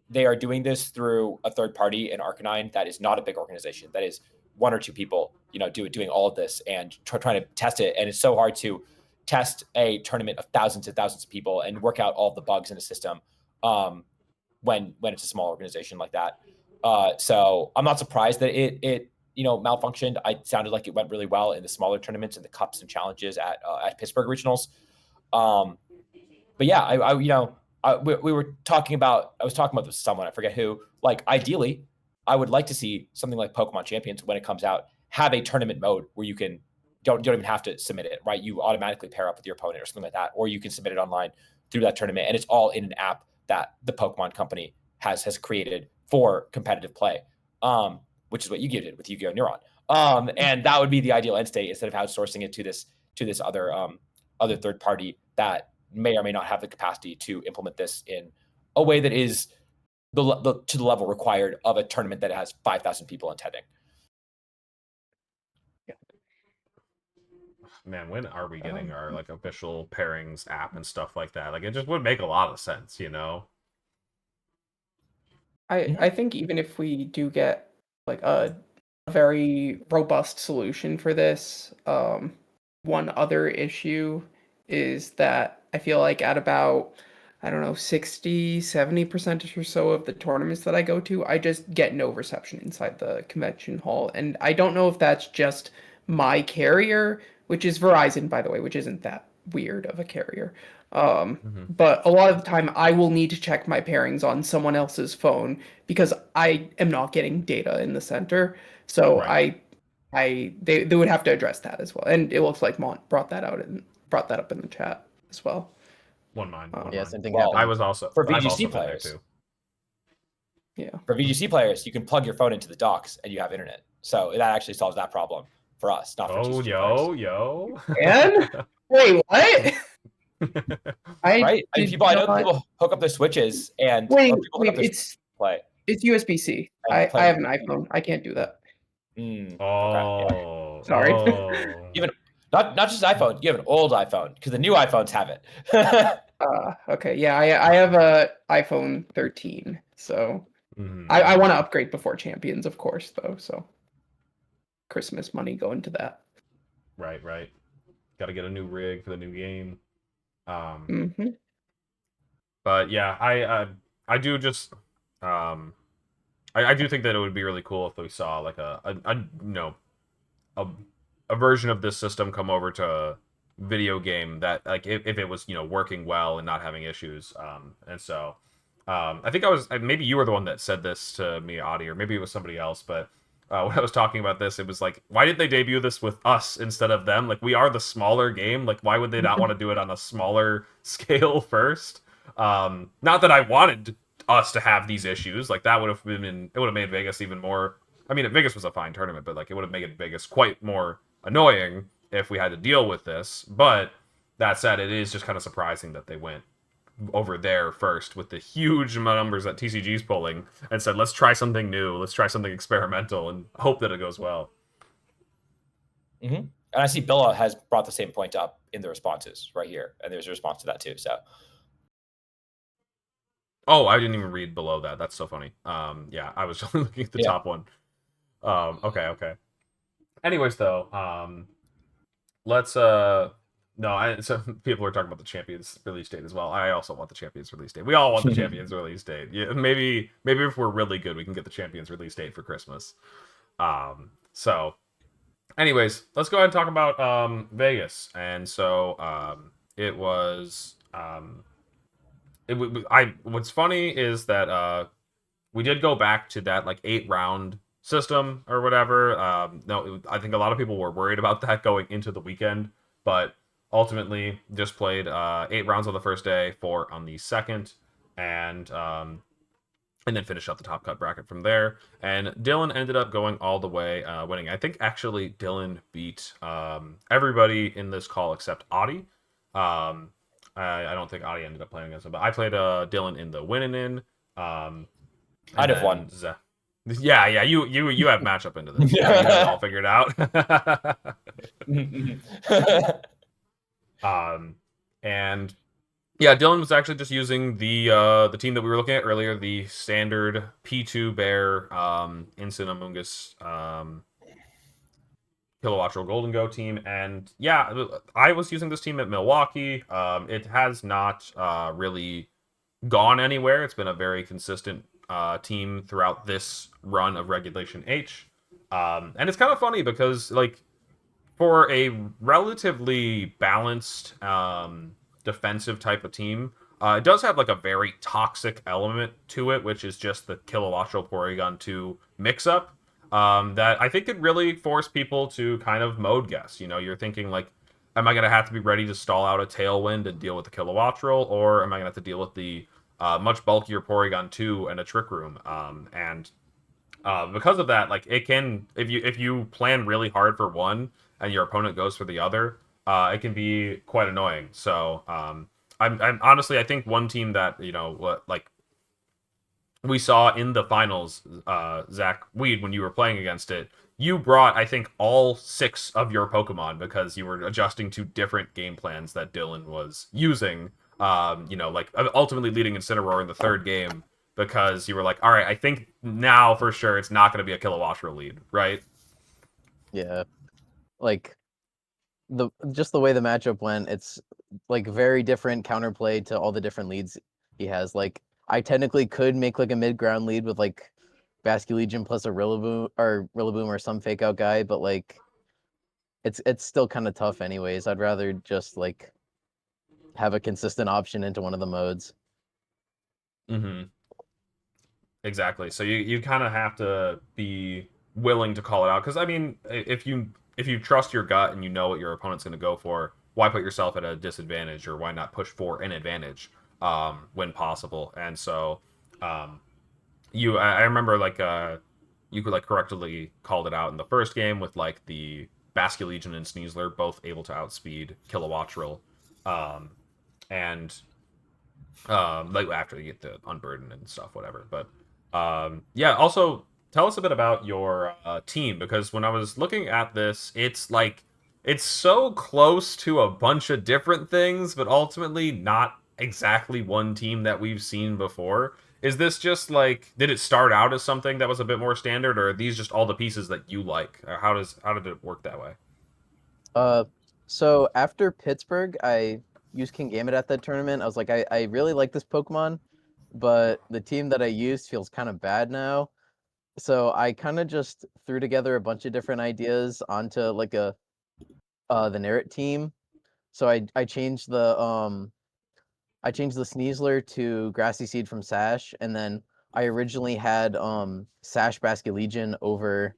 they are doing this through a third party in Arcanine that is not a big organization. That is one or two people, you know, doing all of this and trying to test it. And it's so hard to test a tournament of thousands and thousands of people and work out all the bugs in the system when it's a small organization like that. So I'm not surprised that it you know, malfunctioned. It sounded like it went really well in the smaller tournaments and the cups and challenges at Pittsburgh regionals. But yeah, we were talking about. I was talking about this with someone, I forget who. Like, ideally, I would like to see something like Pokemon Champions, when it comes out, have a tournament mode where you don't even have to submit it, right? You automatically pair up with your opponent or something like that, or you can submit it online through that tournament, and it's all in an app that the Pokemon company has created for competitive play, which is what Yu-Gi-Oh did with Yu-Gi-Oh Neuron. And that would be the ideal end state, instead of outsourcing it to this other third party that may or may not have the capacity to implement this in a way that is to the level required of a tournament that has 5,000 people attending. Man, when are we getting our like official pairings app and stuff like that? Like, it just would make a lot of sense, you know? I think even if we do get like a very robust solution for this, one other issue is that I feel like at about, I don't know, 60-70% or so of the tournaments that I go to, I just get no reception inside the convention hall. And I don't know if that's just my carrier, which is Verizon, by the way, which isn't that weird of a carrier. But a lot of the time I will need to check my pairings on someone else's phone because I am not getting data in the center. So Right. they would have to address that as well. And it looks like Mont brought that up in the chat as well. One mind. Yeah, same thing Well, happened. I was also for I've VGC also been there players. too. Yeah. For VGC players, you can plug your phone into the docks and you have internet. So that actually solves that problem for us, not for TCG players. Yo. And wait, what? Right? I mean, I know people hook up their switches and wait, it's play. It's USB-C. I have an iPhone. I can't do that. Okay, Oh. Sorry. Oh. Not just iPhone. You have an old iPhone because the new iPhones have it. Okay, yeah, I have a iPhone 13, so I want to upgrade before Champions, of course, though. So Christmas money going to that. Right. Got to get a new rig for the new game. Mm-hmm. But yeah, I do just I do think that it would be really cool if we saw like a a version of this system come over to video game that like if it was working well and not having issues. And so I think maybe you were the one that said this to me, Audie, or maybe it was somebody else, but when I was talking about this, it was like, why did they debut this with us instead of them? Like, we are the smaller game. Like, why would they not want to do it on a smaller scale first? Not that I wanted us to have these issues. Like, that would have been, it would have made Vegas even more. I mean, Vegas was a fine tournament, but like, it would have made Vegas quite more annoying if we had to deal with this. But that said, it is just kind of surprising that they went over there first with the huge numbers that TCG's pulling and said, let's try something new, let's try something experimental and hope that it goes well. Mm-hmm. And I see Billa has brought the same point up in the responses right here, and there's a response to that too. So, oh, I didn't even read below that. That's so funny. Yeah, I was only looking at the top one. Okay. Anyways, though, let's no, so people are talking about the Champions release date as well. I also want the Champions release date. We all want the Champions release date. Yeah, maybe if we're really good, we can get the Champions release date for Christmas. So anyways, let's go ahead and talk about Vegas. And so it was what's funny is that we did go back to that like 8-round system or whatever. No, I think a lot of people were worried about that going into the weekend, but ultimately just played 8 rounds on the first day, 4 on the second, and then finished up the top cut bracket from there. And Dylan ended up going all the way, winning. I think actually Dylan beat everybody in this call except Audie. I don't think Audie ended up playing against him, but I played Dylan in the winning in. I'd have won. Yeah, you have matchup into this. You have it all figured out. And yeah, Dylan was actually just using the team that we were looking at earlier, the standard P2 Bear Instant Amoongus Kilowattrel Golden Go team. And yeah, I was using this team at Milwaukee. It has not really gone anywhere. It's been a very consistent team throughout this run of Regulation H. And it's kind of funny because like for a relatively balanced defensive type of team, it does have like a very toxic element to it, which is just the Kilowattrel Porygon 2 mix-up that I think could really force people to kind of mode guess. You know, you're thinking like, am I going to have to be ready to stall out a Tailwind and deal with the Kilowattrel, or am I going to have to deal with the much bulkier Porygon 2 and a Trick Room? And because of that, like it can, if you plan really hard for one and your opponent goes for the other, it can be quite annoying. So I'm honestly, I think one team that like we saw in the finals, Zach Weed, when you were playing against it, you brought I think all 6 of your Pokemon because you were adjusting to different game plans that Dylan was using. Like ultimately leading Incineroar in the 3rd game because you were like, all right, I think now for sure it's not going to be a Kilowattrel lead, right? Yeah, like just the way the matchup went, it's like very different counterplay to all the different leads he has. Like I technically could make like a mid-ground lead with like Basculegion plus a Rillaboom or some fake out guy, but like it's still kind of tough anyways. I'd rather just like have a consistent option into one of the modes. Mm-hmm. Exactly. So you kind of have to be willing to call it out because I mean, if you trust your gut and you know what your opponent's going to go for, why put yourself at a disadvantage, or why not push for an advantage when possible? And so I remember like you could like correctly called it out in the first game with like the Basculegion and Sneasler both able to outspeed Kilowattrel, and like after you get the Unburden and stuff, whatever. But yeah, also tell us a bit about your team, because when I was looking at this, it's like it's so close to a bunch of different things, but ultimately not exactly one team that we've seen before. Is this just like, did it start out as something that was a bit more standard, or are these just all the pieces that you like? Or how did it work that way? Uh, so after Pittsburgh, I used King Gambit at that tournament. I was like, I really like this Pokemon, but the team that I used feels kind of bad now. So I kind of just threw together a bunch of different ideas onto like the Nerrit team. So I changed the Sneasler to Grassy Seed from Sash, and then I originally had Sash Basculegion over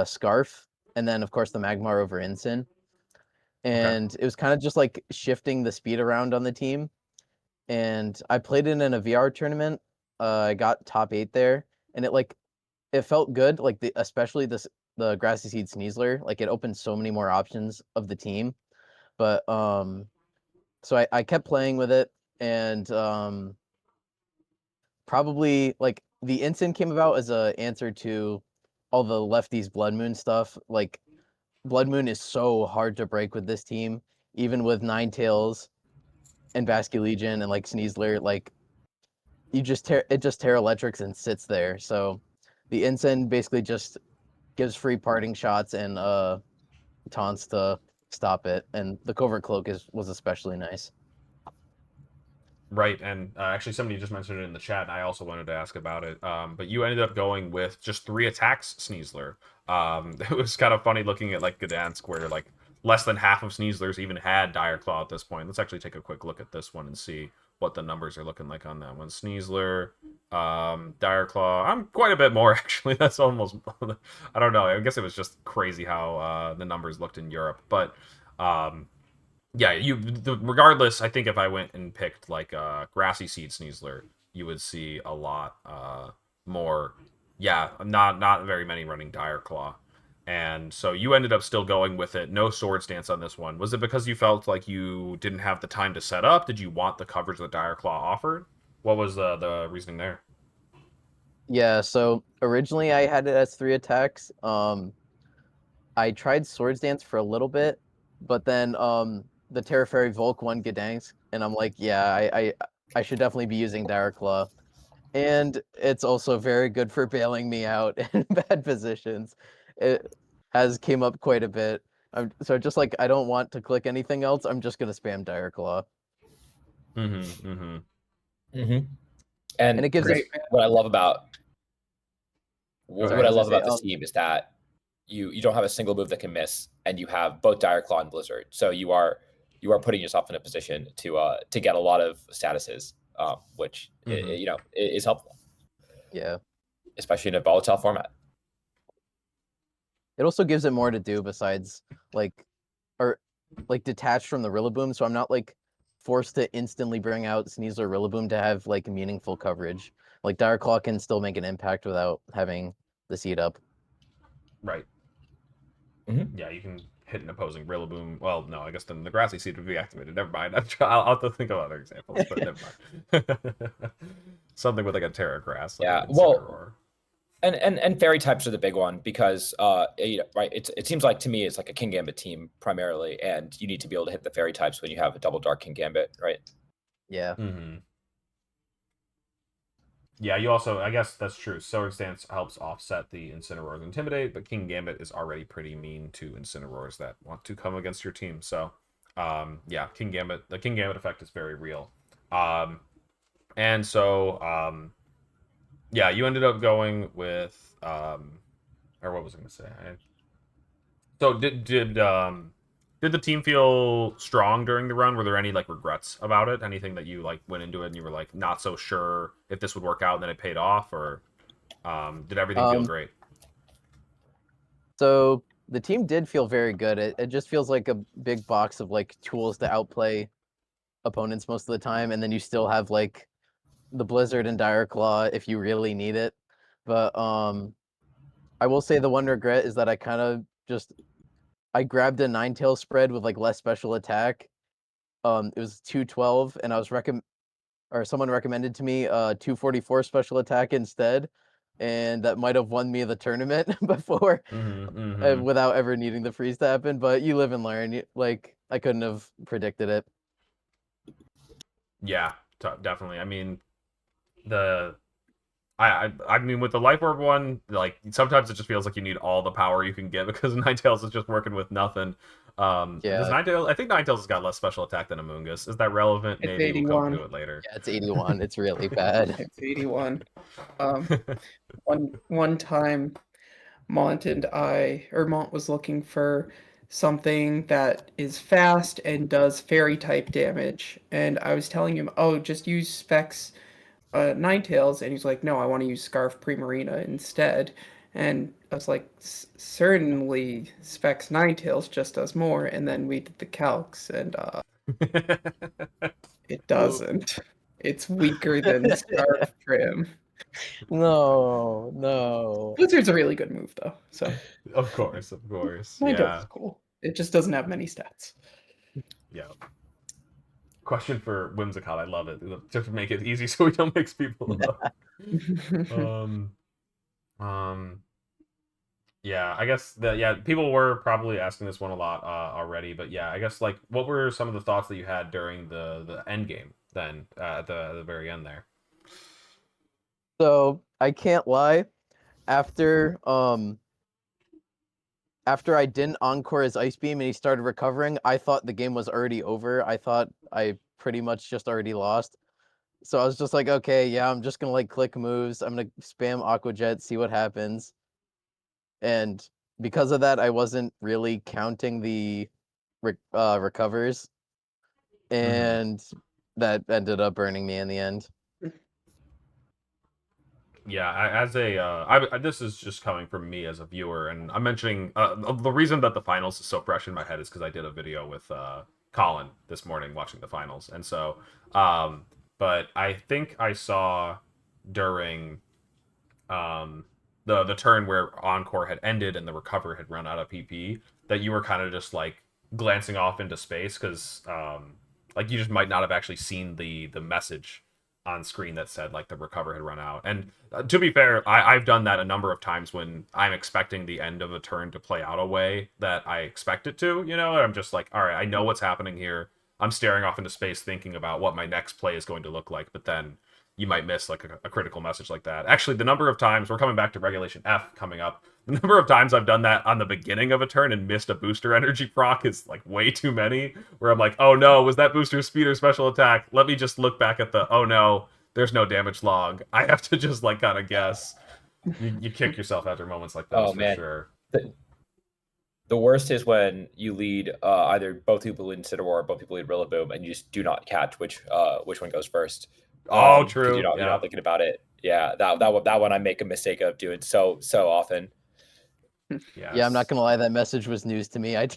Scarf, and then of course the Magmar over Ensign. Okay. And it was kind of just like shifting the speed around on the team. And I played it in a VR tournament. I got top 8 there, and it felt good. Like especially the Grassy Seed Sneasler, like it opened so many more options of the team. But so I kept playing with it, and probably like the Ensign came about as a answer to all the lefties Blood Moon stuff. Like Blood Moon is so hard to break with this team, even with Ninetales and Basculegion and like Sneasler. Like it just Terra Electrics and sits there. So the Ensign basically just gives free parting shots and taunts to stop it. And the Covert Cloak was especially nice. Right, and actually, somebody just mentioned it in the chat, and I also wanted to ask about it. But you ended up going with just 3 attacks, Sneasler. It was kind of funny looking at like Gdansk, where like less than half of Sneaslers even had Dire Claw at this point. Let's actually take a quick look at this one and see what the numbers are looking like on that one. Sneasler, Dire Claw. I'm quite a bit more actually. That's almost I don't know. I guess it was just crazy how the numbers looked in Europe, but. Yeah, regardless, I think if I went and picked like a Grassy Seed Sneasler, you would see a lot more. Yeah, not very many running Dire Claw. And so you ended up still going with it. No Swords Dance on this one. Was it because you felt like you didn't have the time to set up? Did you want the coverage that Dire Claw offered? What was the reasoning there? Yeah, so originally I had it as 3 attacks. I tried Swords Dance for a little bit, but then the Terra Fairy Volk won Gdansk, and I'm like, yeah, I should definitely be using Dire Claw. And it's also very good for bailing me out in bad positions. It has came up quite a bit. So just like I don't want to click anything else, I'm just gonna spam Dire Claw. Mm-hmm. Mm-hmm. Mm-hmm. And And it gives Chris, it. what I love about Go Sorry, what I I was gonna love say, about this team is that you don't have a single move that can miss, and you have both Dire Claw and Blizzard. So you are putting yourself in a position to get a lot of statuses, which Mm-hmm. is helpful, yeah. especially in a volatile format. It also gives it more to do besides like or like detached from the Rillaboom, so I'm not like forced to instantly bring out Sneasler Rillaboom to have like meaningful coverage. Like Dire Claw can still make an impact without having the seed up. Right. Mm-hmm. Yeah, you can hit an opposing Rillaboom. Well, no, I guess then the Grassy Seed would be activated. Never mind. I'll have to think of other examples, but never mind. Something with like a Terra Grass, like an Yeah, well, Incineroar. and fairy types are the big one because right, it seems like to me it's like a King Gambit team primarily, and you need to be able to hit the fairy types when you have a double dark King Gambit, right? Yeah. Mm-hmm. Yeah, you also, I guess that's true. Sword Stance helps offset the Incineroar's Intimidate, but King Gambit is already pretty mean to Incineroars that want to come against your team. So, yeah, the King Gambit effect is very real. Um, and so, yeah, you ended up going with, or what was I going to say? So did the team feel strong during the run? Were there any like regrets about it? Anything that you like went into it and you were like not so sure if this would work out and then it paid off, or did everything feel Um, great? so the team did feel very good. It just feels like a big box of like tools to outplay opponents most of the time, and then you still have like the Blizzard and Dire Claw if you really need it. But I will say the one regret is that I kind of just I grabbed a Ninetale spread with like less special attack. It was 212, and I was someone recommended to me 244 special attack instead. and that might have won me the tournament before Mm-hmm. without ever needing the freeze to happen. But you live and learn. Like, I couldn't have predicted it. Yeah, definitely. I mean, I mean, with the Life Orb one, like sometimes it just feels like you need all the power you can get because Ninetales is just working with nothing. Does Yeah. Ninetales? I think Ninetales has got less special attack than Amoongus. Is that relevant? It's Maybe we'll come 81. to it later. Yeah, it's 81. It's really bad. It's 81. Um, one time, Mont was looking for something that is fast and does fairy type damage, and I was telling him, "Oh, just use Specs Ninetales," and he's like, "No, I want to use Scarf Primarina instead." And I was like, "Certainly, Specs Ninetales just does more." And then we did the calcs, and it doesn't. It's weaker than Scarf Prim. No. Blizzard's a really good move, though. So Of course, of course. Ninetales Yeah, is cool. It just doesn't have many stats. yeah. Question for Whimsicott. I love it. Just to make it easy so we don't mix people up. Um, yeah, I guess that people were probably asking this one a lot already, but yeah, I guess like what were some of the thoughts that you had during the end game then at the very end there? So I can't lie. After I didn't encore his Ice Beam and he started recovering, I thought the game was already over. I thought I pretty much just already lost. So I was just like, okay, yeah, I'm just gonna like click moves. I'm gonna spam Aqua Jet, see what happens. And because of that, I wasn't really counting the recovers, and that ended up burning me in the end. Yeah, this is just coming from me as a viewer, and I'm mentioning the reason that the finals is so fresh in my head is because I did a video with Colin this morning watching the finals, and so, but I think I saw during the turn where Encore had ended and the recover had run out of PP that you were kind of just like glancing off into space because like you just might not have actually seen the message on screen that said like the recover had run out. And to be fair, I've done that a number of times when I'm expecting the end of a turn to play out a way that I expect it to, you know, and I'm just like, all right, I know what's happening here. I'm staring off into space thinking about what my next play is going to look like, but then you might miss like a critical message like that. Actually, the number of times we're coming back to Regulation F coming up, the number of times I've done that on the beginning of a turn and missed a booster energy proc is like way too many. Where I'm like, oh no, was that booster speed or special attack? Let me just look back at the, oh no, there's no damage log. I have to just like kind of guess. You kick yourself after moments like those for sure. The worst is when you lead either both people lead Incineroar or both people lead Rillaboom, and you just do not catch which one goes first. Oh, Because true. you're not thinking about it. Yeah, that one I make a mistake of doing so often. Yes. Yeah, I'm not gonna lie, that message was news to me. I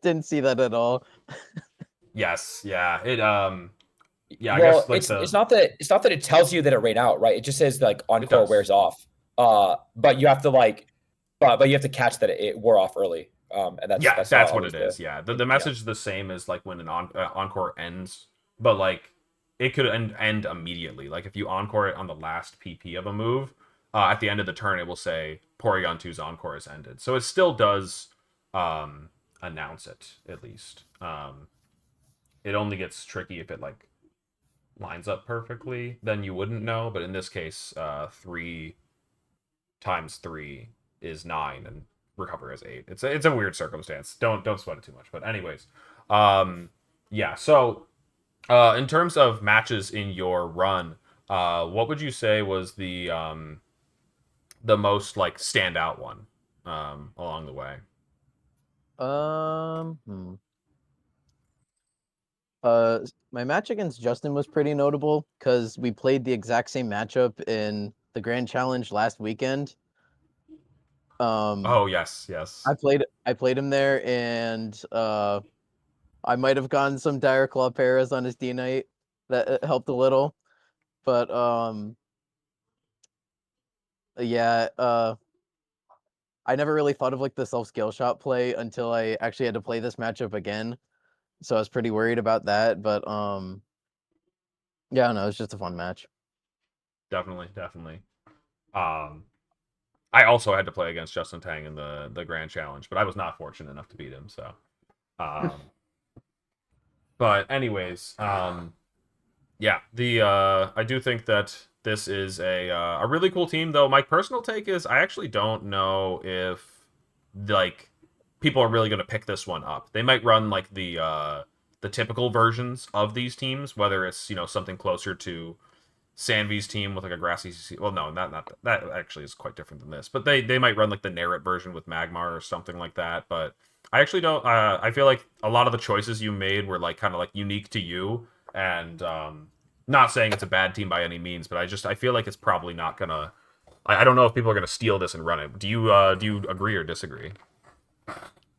didn't see that at all. Yes, yeah. It yeah, Well, I guess like it's not that it tells you that it ran out, right? It just says like Encore does. wears off. But you have to like but you have to catch that it wore off early. And that's that's what it is. Yeah, the message is the same as like when an encore ends, but like it could end immediately. Like if you encore it on the last PP of a move, at the end of the turn, it will say Porygon 2's encore has ended. So it still does announce it at least. It only gets tricky if it like lines up perfectly, then you wouldn't know. But in this case, 3 times 3 is 9, and recover is 8. It's a weird circumstance. Don't sweat it too much. But anyways, yeah. So, in terms of matches in your run, what would you say was the most like standout one along the way? My match against Justin was pretty notable because we played the exact same matchup in the Grand Challenge last weekend. Oh yes. I played him there, and I might have gotten some Dire Claw Paras on his D Knight. That helped a little, but yeah, I never really thought of like the self-scale shot play until I actually had to play this matchup again. So I was pretty worried about that, but yeah, no, it was just a fun match. Definitely. I also had to play against Justin Tang in the Grand Challenge, but I was not fortunate enough to beat him. So, um, but anyways, yeah, I do think that this is a really cool team. Though my personal take is I actually don't know if like people are really going to pick this one up. They might run like the typical versions of these teams, whether it's something closer to Sanvi's team with like a grassy. Well, no, not that actually is quite different than this. But they might run like the Narret version with Magmar or something like that. But I actually don't. I feel like a lot of the choices you made were like kind of like unique to you, and not saying it's a bad team by any means, but I feel like it's probably not gonna. I don't know if people are gonna steal this and run it. Do you agree or disagree?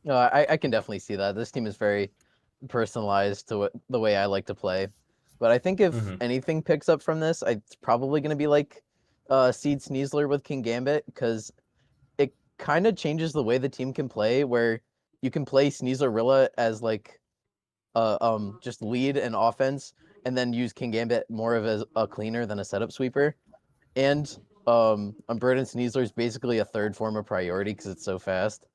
No, I can definitely see that. This team is very personalized to the way I like to play. But I think if anything picks up from this, it's probably going to be like Seed Sneasler with King Gambit, because it kind of changes the way the team can play, where you can play Sneaslerilla as like just lead and offense, and then use King Gambit more of as a cleaner than a setup sweeper. And Unburdened Sneasler is basically a third form of priority because it's so fast.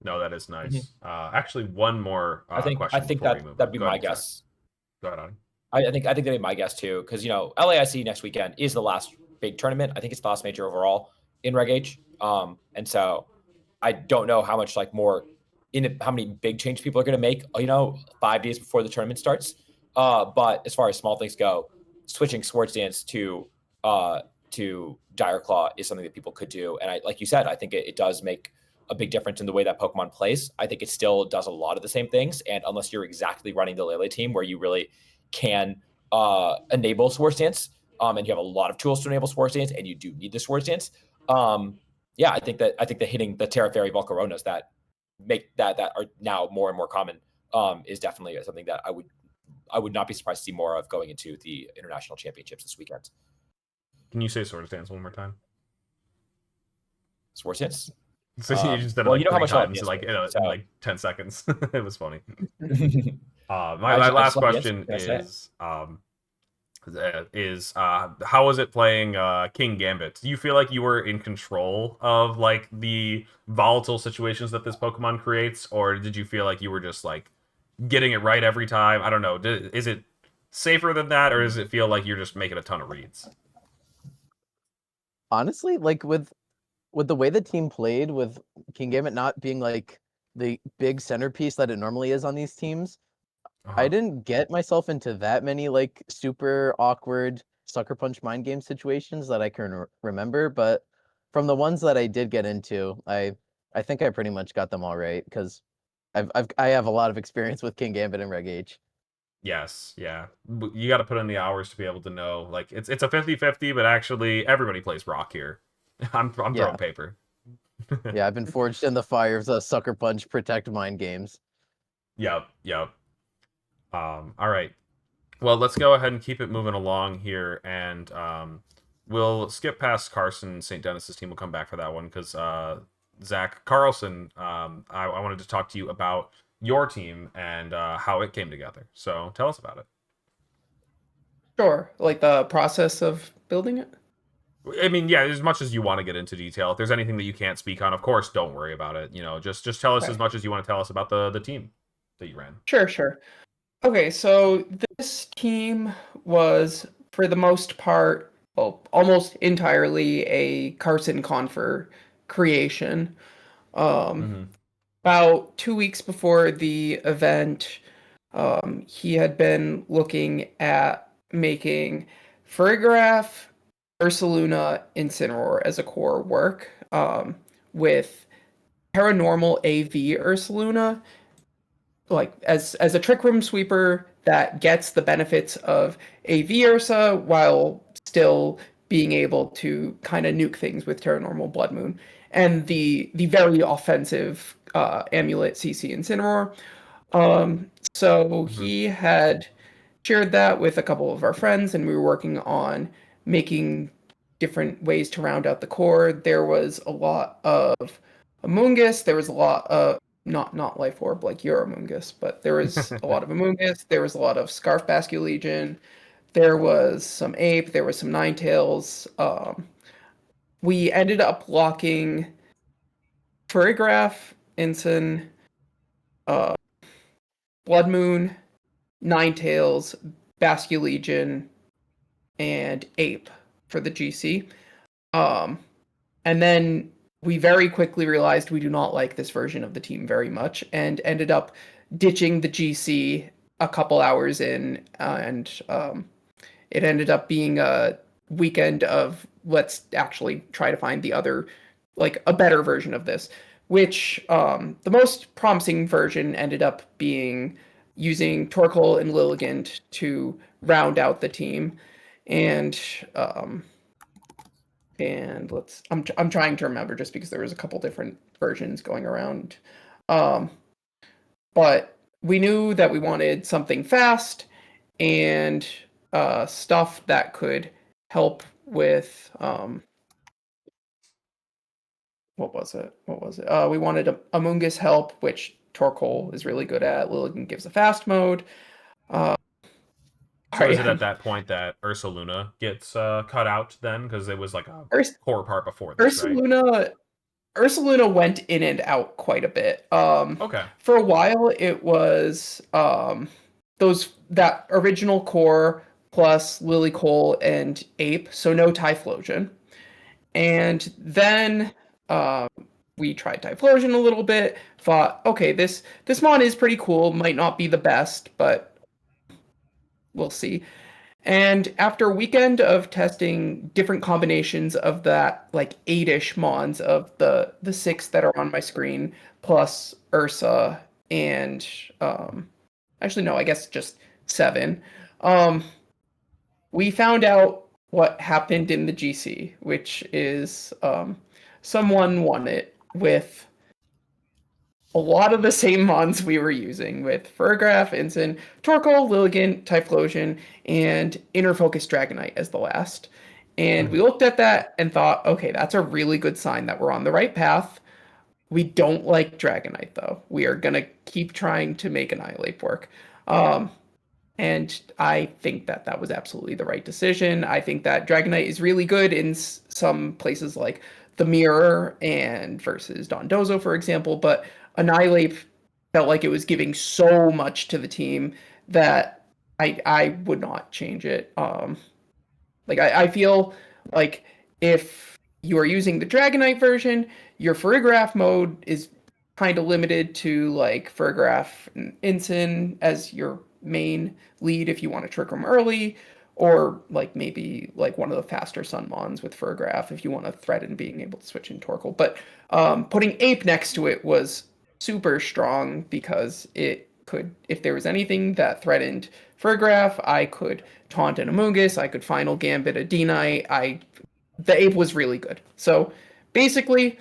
No, that is nice. Actually, one more question. I think before we move that'd on. be Go my ahead, Zach. guess. Go ahead, Ani. I think that'd be my guess too, because LAIC next weekend is the last big tournament. I think it's the last major overall in Reg H. And so I don't know how much how many big changes people are going to make, 5 days before the tournament starts. But as far as small things go, switching Swords Dance to Dire Claw is something that people could do. And like you said, I think it does make a big difference in the way that Pokemon plays. I think it still does a lot of the same things. And unless you're exactly running the Lele team where you really can enable Swords Dance, and you have a lot of tools to enable Swords Dance, and you do need the Swords Dance. Yeah, I think that hitting the Terra Fairy Volcaronas that are now more and more common is definitely something that I would not be surprised to see more of going into the international championships this weekend. Can you say Swords Dance one more time? Swords Dance. So you just did it like how three much times, like in like 10 seconds. It was funny. My last question is how was it playing King Gambit? Do you feel like you were in control of like the volatile situations that this Pokemon creates, or did you feel like you were just like getting it right every time? I don't know. Is it safer than that, or does it feel like you're just making a ton of reads? Honestly, like with the way the team played, with King Gambit not being like the big centerpiece that it normally is on these teams, I didn't get myself into that many like super awkward sucker punch mind game situations that I can remember. But from the ones that I did get into, I think I pretty much got them all right, because I have a lot of experience with King Gambit and Reg H. Yes, yeah. You got to put in the hours to be able to know. Like it's a 50-50, but actually everybody plays rock here. I'm throwing paper. Yeah, I've been forged in the fire of the sucker punch protect mind games. Yep. All right. Well, let's go ahead and keep it moving along here, and we'll skip past Carson. St. Dennis's team will come back for that one because Zach Carlson, I wanted to talk to you about your team and how it came together. So tell us about it. Sure. Like the process of building it? I mean, yeah, as much as you want to get into detail. If there's anything that you can't speak on, of course, don't worry about it. Just tell us as much as you want to tell us about the team that you ran. Sure. Okay, so this team was, for the most part, well, almost entirely a Carson Confer creation. About 2 weeks before the event, he had been looking at making Farigiraf, Ursaluna, Incineroar as a core work, with Paranormal AV Ursaluna, like as a Trick Room sweeper that gets the benefits of AV Ursa while still being able to kind of nuke things with Terranormal Blood Moon, and the very offensive Amulet CC Incineroar. So he had shared that with a couple of our friends, and we were working on making different ways to round out the core. There was a lot of Amoonguss. There was a lot of not Life Orb like your Amoonguss, but there was a lot of Amoonguss. There was a lot of Scarf Bascule Legion. there was some Ape, there was some Ninetales. We ended up locking Choreograph, Ensign, Blood Moon, Ninetales, Basculegion, and Ape for the GC. And then we very quickly realized we do not like this version of the team very much and ended up ditching the GC a couple hours in, and it ended up being a weekend of let's actually try to find the other, like a better version of this, which the most promising version ended up being using Torkoal and Lilligant to round out the team. And I'm trying to remember just because there was a couple different versions going around. But we knew that we wanted something fast and stuff that could help with what was it? We wanted Amoongus help, which Torkoal is really good at. Lilligant gives a fast mode. So is it at that point that Ursa Luna gets cut out then? Because it was like a core part before this, right? Ursa Luna went in and out quite a bit. Okay. For a while, it was that original core plus Lilycole and Ape, so no Typhlosion. And then we tried Typhlosion a little bit, thought, okay, this mon is pretty cool, might not be the best, but we'll see. And after a weekend of testing different combinations of that, like 8-ish mons of the 6 that are on my screen, plus Ursa, and actually no, I guess just 7, we found out what happened in the GC, which is someone won it with a lot of the same mons we were using, with Furgraph, Ensign, Torkoal, Lilligant, Typhlosion, and Inner Focus Dragonite as the last. And we looked at that and thought, okay, that's a really good sign that we're on the right path. We don't like Dragonite, though. We are going to keep trying to make Annihilate work. And I think that was absolutely the right decision. I think that Dragonite is really good in some places like the Mirror and versus Dondozo, for example, but Annihilate felt like it was giving so much to the team that I would not change it. I feel like if you are using the Dragonite version, your Farigiraf mode is kind of limited to like Farigiraf and Ensign as your main lead if you want to trick them early, or like maybe like one of the faster Sunmons with Farigiraf if you want to threaten being able to switch in Torkoal. But putting Ape next to it was super strong because it could, if there was anything that threatened Farigiraf, I could taunt an Amoongus, I could final gambit a D-Knight. The Ape was really good. So basically,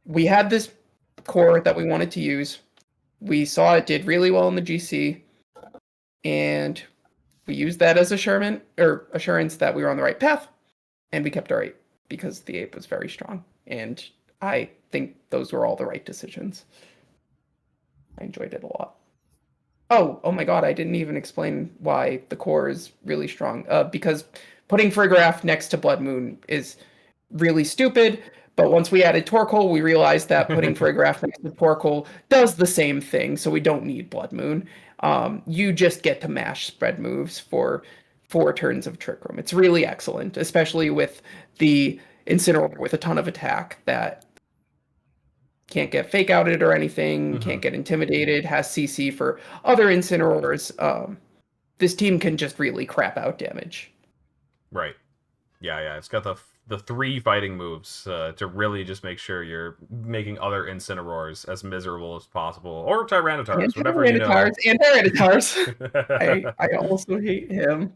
we had this core that we wanted to use. We saw it did really well in the GC, and we used that as assurance that we were on the right path, and we kept our Ape because the Ape was very strong. And I think those were all the right decisions. I enjoyed it a lot. Oh my god, I didn't even explain why the core is really strong. Because putting Farigiraf next to Blood Moon is really stupid, but once we added Torkoal, we realized that putting Farigiraf next to Torkoal does the same thing, so we don't need Blood Moon. You just get to mash spread moves for 4 turns of Trick Room. It's really excellent, especially with the Incineroar with a ton of attack that can't get fake outed or anything, can't get intimidated, has CC for other Incineroars. This team can just really crap out damage. Right. Yeah. It's got the 3 fighting moves to really just make sure you're making other Incineroars as miserable as possible, or Tyrannotars, whatever you know. And Tyrannotars. I also hate him.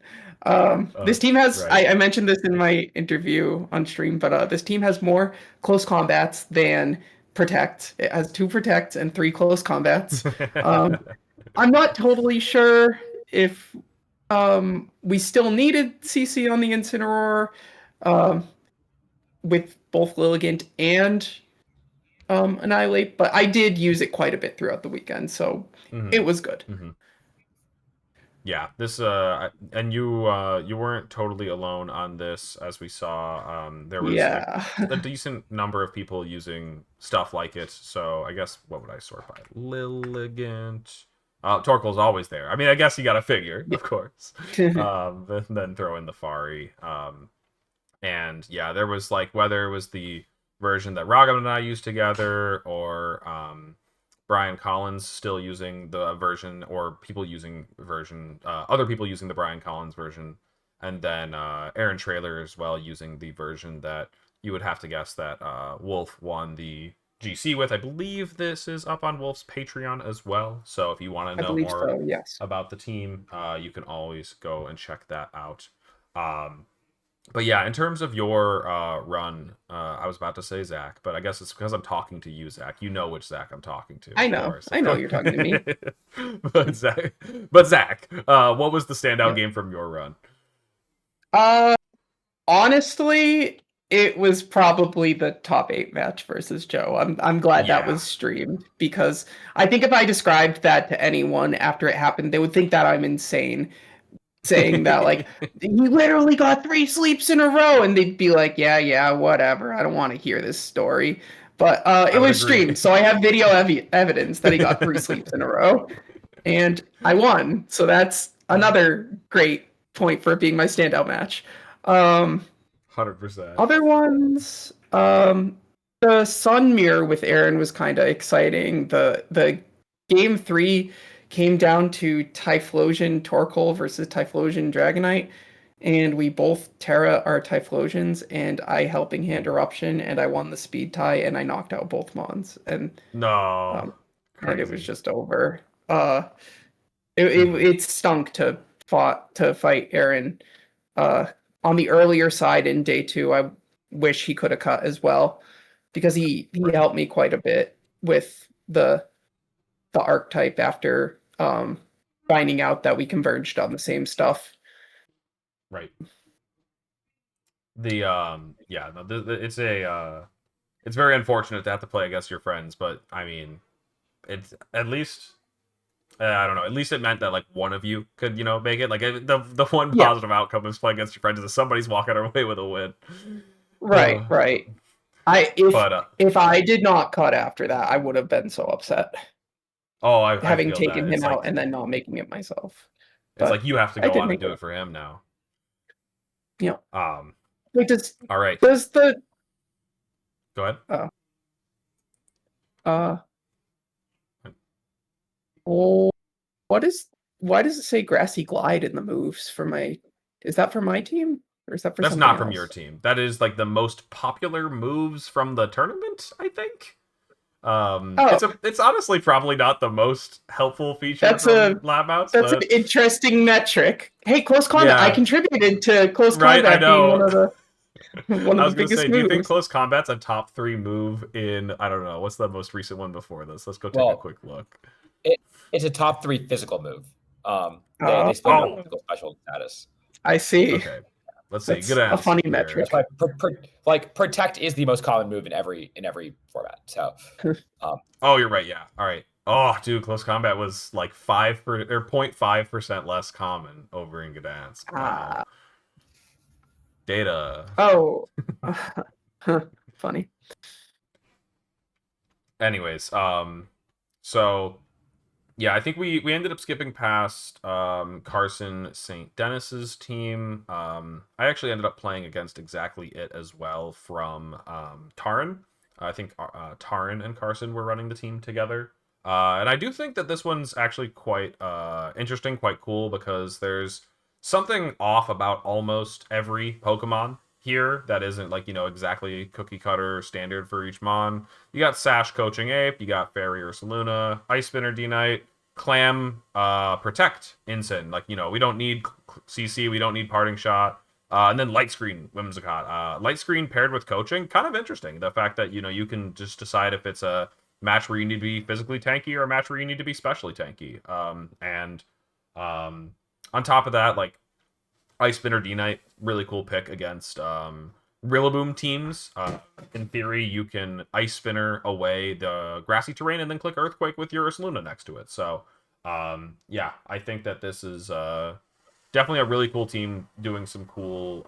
This team has, right. I mentioned this in my interview on stream, but this team has more close combats than Protect. It has 2 Protects and 3 close combats. I'm not totally sure if we still needed CC on the Incineroar with both Lilligant and Annihilate, but I did use it quite a bit throughout the weekend, so it was good. Yeah, this and you weren't totally alone on this, as we saw. There was Yeah. a decent number of people using stuff like it. So I guess what would I sort by? Lilligant. Torkel's always there. I mean, I guess you got to figure, of course. Then throw in the Fari. And yeah, there was like whether it was the version that Ragam and I used together, or Brian Collins still using the version, or people using version, other people using the Brian Collins version, and then Aaron Trailer as well using the version that you would have to guess that Wolf won the GC with. I believe this is up on Wolf's Patreon as well. So if you want to I know believe more so, yes. about the team, you can always go and check that out. But yeah, in terms of your run, I was about to say Zach, but I guess it's because I'm talking to you, Zach. You know which Zach I'm talking to. I Of know. course, I know you're talking to me. but Zach, what was the standout game from your run? Honestly, it was probably the top 8 match versus Joe. I'm glad that Yeah. was streamed, because I think if I described that to anyone after it happened, they would think that I'm insane, saying that like he literally got 3 sleeps in a row, and they'd be like, yeah, whatever. I don't want to hear this story. But it would was agree. streamed, so I have video evidence that he got 3 sleeps in a row, and I won. So that's another great point for it being my standout match. 100%. Other ones, the Sun Mirror with Aaron was kind of exciting. The game 3 came down to Typhlosion Torkoal versus Typhlosion Dragonite, and we both Terra our Typhlosions, and I Helping Hand Eruption, and I won the speed tie, and I knocked out both Mons, and No. and it was Crazy. just over. It stunk to fight Aaron on the earlier side in day 2. I wish he could have cut as well, because he helped me quite a bit with the archetype after finding out that we converged on the same stuff. Right. The yeah, no, it's a it's very unfortunate to have to play against your friends, but I mean, it's at least I don't know. At least it meant that like one of you could, make it. Like the one Yeah. positive outcome of playing against your friends is that somebody's walking away with a win. Right. But If I did not cut after that, I would have been so upset, I having feel taken that. him It's out like and then not making it myself. it's But like you have to I go did on and make do it. it for him now. Yeah. All Wait, right. does the Go ahead. oh, why does it say Grassy Glide in the moves for my? Is that for my team, or is that for That's something not from else? your team. That is like the most popular moves from the tournament, I think. It's honestly probably not the most helpful feature That's from Lab Mouse, That's but an interesting metric. Hey, close combat! I Yeah. contributed to close Right, I combat being one know. of the I was gonna biggest say, do you think moves. close combat's a top 3 move in? I don't know. What's the most recent one before this? Let's go take a Well, quick look. It's a top 3 physical move. Oh. They split it up physical special status. I see. Okay, let's see. That's Good a answer funny here. metric. That's why like protect is the most common move in every format. So Oh, you're right. Yeah. All right. Oh, dude, close combat was like 0.5% less common over in Gdansk. Wow. Data. Oh. Funny. Anyways, so yeah, I think we ended up skipping past Carson St. Dennis's team. I actually ended up playing against exactly it as well from Taran. I think Taran and Carson were running the team together. And I do think that this one's actually quite interesting, quite cool, because there's something off about almost every Pokemon here that isn't like, exactly cookie cutter standard for each Mon. You got Sash Coaching Ape, you got Fairy Ursaluna, Ice Spinner D-Knight, Clam, Protect, Ensign. Like, we don't need CC, we don't need Parting Shot. And then Light Screen, Whimsicott. Light Screen paired with Coaching, kind of interesting. The fact that, you can just decide if it's a match where you need to be physically tanky or a match where you need to be specially tanky. On top of that, like, Ice Spinner D-Knight, really cool pick against Rillaboom teams. In theory, you can Ice Spinner away the grassy terrain and then click Earthquake with your Ursaluna next to it. So yeah, I think that this is definitely a really cool team doing some cool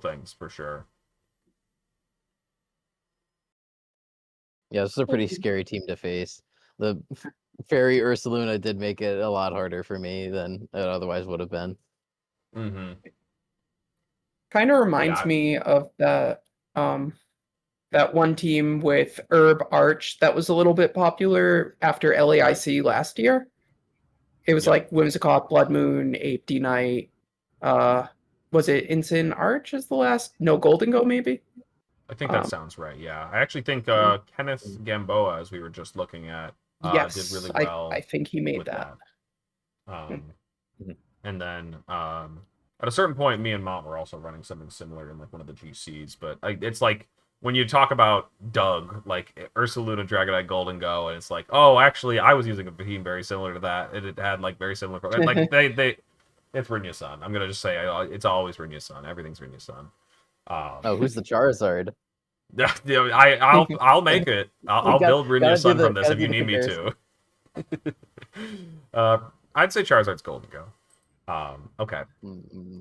things for sure. Yeah, this is a pretty scary team to face. The Fairy Ursaluna did make it a lot harder for me than it otherwise would have been. Mm-hmm. Kind of reminds me of that one team with Herb Arch that was a little bit popular after LAIC last year. It was like Whimsicott, Blood Moon, Ape D Knight. Was it Ensign Arch as the last? No, Golden Go maybe? I think that sounds right. Yeah, I actually think Kenneth Gamboa, as we were just looking at, did really well. I think he made with that. And then at a certain point, me and Mont were also running something similar in like one of the GCs. But it's like when you talk about Doug, like Ursaluna, Dragonite, Golden Go, and it's like, oh, actually, I was using a team very similar to that. It had like very similar, like they. It's Rinyasan. I'm gonna just say it's always Rinyasan. Everything's Rinyasan. Oh, who's the Charizard? Yeah, I'll make it. I'll build Rinyasan from this if you need comparison. me to. I'd say Charizard's Golden Go. Okay.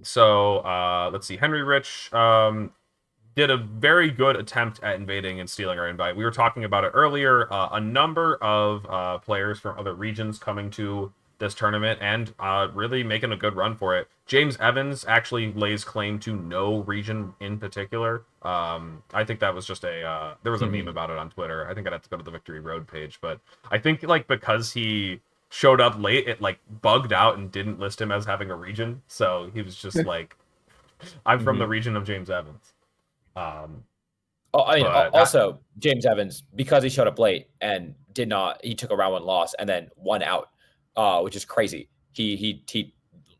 So let's see. Henry Rich did a very good attempt at invading and stealing our invite. We were talking about it earlier. A number of players from other regions coming to this tournament and really making a good run for it. James Evans actually lays claim to no region in particular. I think that was just a there was a meme about it on Twitter. I think I'd have to go to the Victory Road page, but I think like because he showed up late, it like bugged out and didn't list him as having a region. So he was just like, I'm from the region of James Evans. Also James Evans, because he showed up late and he took a round one loss and then won out, which is crazy. He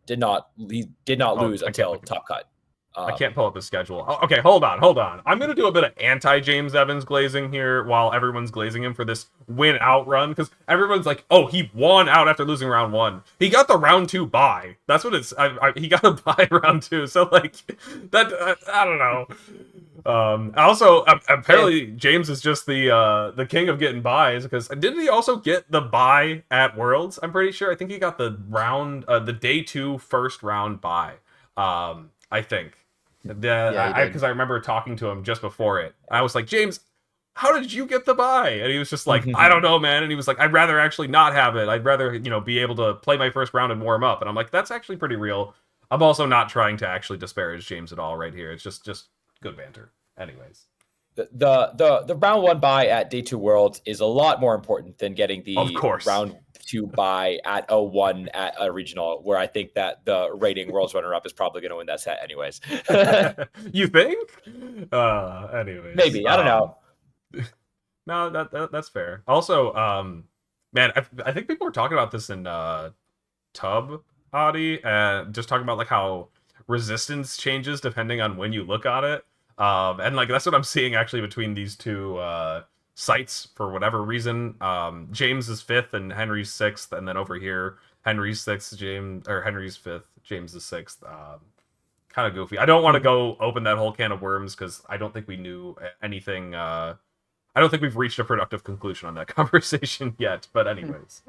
did not lose until Top Cut. I can't pull up his schedule. Oh, okay, hold on. I'm going to do a bit of anti-James Evans glazing here while everyone's glazing him for this win-out run, because everyone's like, oh, he won out after losing round one. He got the round two bye. That's what it's... he got a bye round two, so, like, that... I don't know. Also, apparently, James is just the king of getting buys, because didn't he also get the bye at Worlds? I'm pretty sure. I think he got the the day two first round bye. I think. Because I remember talking to him just before it. I was like, James, how did you get the bye? And he was just like, I don't know, man. And he was like, I'd rather actually not have it. I'd rather, be able to play my first round and warm up. And I'm like, that's actually pretty real. I'm also not trying to actually disparage James at all right here. It's just good banter. Anyways. The round one bye at day two Worlds is a lot more important than getting the round two bye at a one at a regional, where I think that the rating Worlds runner-up is probably going to win that set anyways. You think? Anyways. Maybe. I don't know. No, that's fair. Also, man, I think people were talking about this in Tub, Audi, just talking about like how resistance changes depending on when you look at it. And like that's what I'm seeing actually between these two sites for whatever reason. James is 5th and Henry's 6th, and then over here Henry's 6th, Henry's 5th, James is 6th. Kind of goofy. I don't want to go open that whole can of worms because I don't think we knew anything. I don't think we've reached a productive conclusion on that conversation yet. But anyways,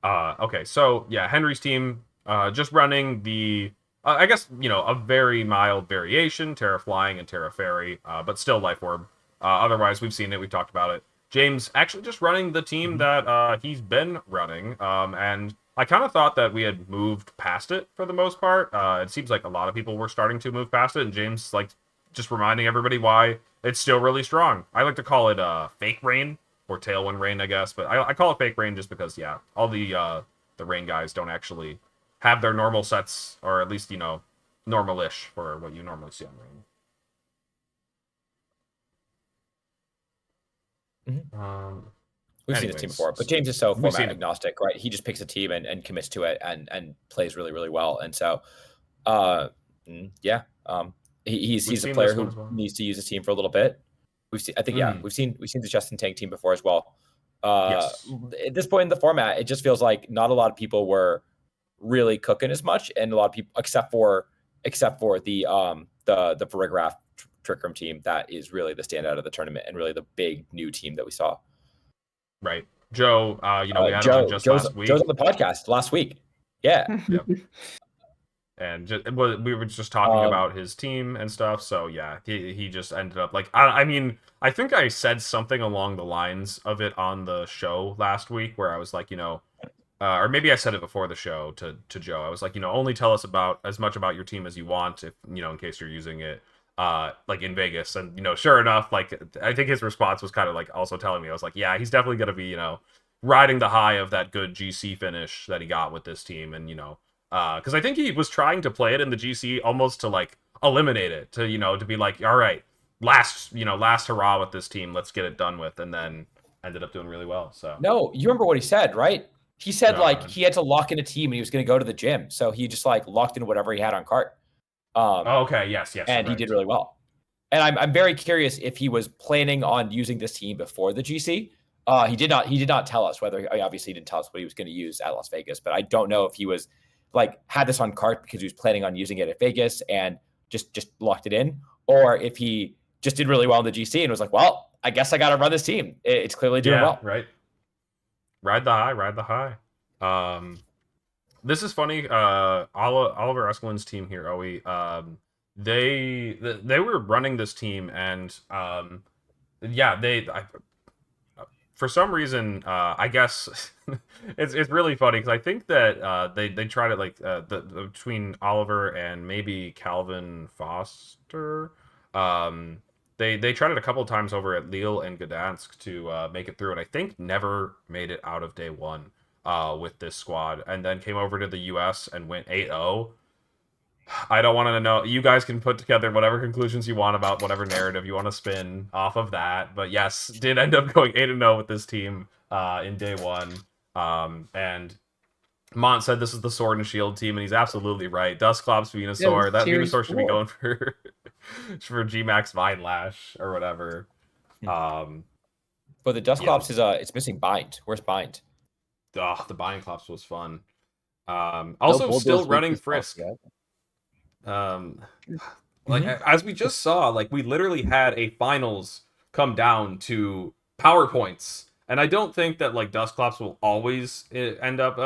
okay. So yeah, Henry's team just running the. I guess, a very mild variation, Terra Flying and Terra Fairy, but still Life Orb. Otherwise, we've seen it, we've talked about it. James actually just running the team that he's been running, and I kind of thought that we had moved past it for the most part. It seems like a lot of people were starting to move past it, and James, like, just reminding everybody why it's still really strong. I like to call it Fake Rain, or Tailwind Rain, I guess, but I call it Fake Rain just because, yeah, all the Rain guys don't actually have their normal sets, or at least, normal-ish for what you normally see on Rain. We've seen this team before, but James is so format agnostic, right? He just picks a team and commits to it and plays really, really well. And so, he's a player who needs to use his team for a little bit. We've seen the Justin Tank team before as well. Yes. At this point in the format, it just feels like not a lot of people were really cooking as much, and a lot of people except for the Verigraph Trick Room team that is really the standout of the tournament and really the big new team that we saw. Right. Joe, we had him on just last week. Joe's on the podcast last week. Yeah. Yep. And we were just talking about his team and stuff. So yeah, he just ended up like, I mean, I think I said something along the lines of it on the show last week where I was like, or maybe I said it before the show to Joe. I was like, only tell us about as much about your team as you want, if in case you're using it like in Vegas. And sure enough, like I think his response was kind of like also telling me, I was like, yeah, he's definitely gonna be riding the high of that good GC finish that he got with this team, and because I think he was trying to play it in the GC almost to like eliminate it, to to be like, all right, last hurrah with this team, let's get it done with, and then ended up doing really well. So no, you remember what he said, right? He said he had to lock in a team and he was going to go to the gym, so he just like locked in whatever he had on cart. Okay, yes, and he did really well. And I'm very curious if he was planning on using this team before the GC. He did not tell us whether. Obviously, he didn't tell us what he was going to use at Las Vegas, but I don't know if he was like had this on cart because he was planning on using it at Vegas and just locked it in, or if he just did really well in the GC and was like, well, I guess I got to run this team. It's clearly doing well. Right. Ride the high. This is funny. Oliver Eskelin's team here, they were running this team, and for some reason, I guess it's really funny because I think that they tried it like between Oliver and maybe Calvin Foster. They tried it a couple of times over at Lille and Gdansk to make it through, and I think never made it out of day one with this squad, and then came over to the US and went 8-0. I don't want to know. You guys can put together whatever conclusions you want about whatever narrative you want to spin off of that. But yes, did end up going 8-0 with this team in day one. And Mont said this is the Sword and Shield team, and he's absolutely right. Dusclops, Venusaur. That Venusaur should be going for Gmax Vine Lash or whatever. But the Dusclops is it's missing Bind. Where's Bind? The Bind Clops was fun. Also, still running Frisk. As we just saw, like we literally had a finals come down to PowerPoints, and I don't think that like Dusclops will always end up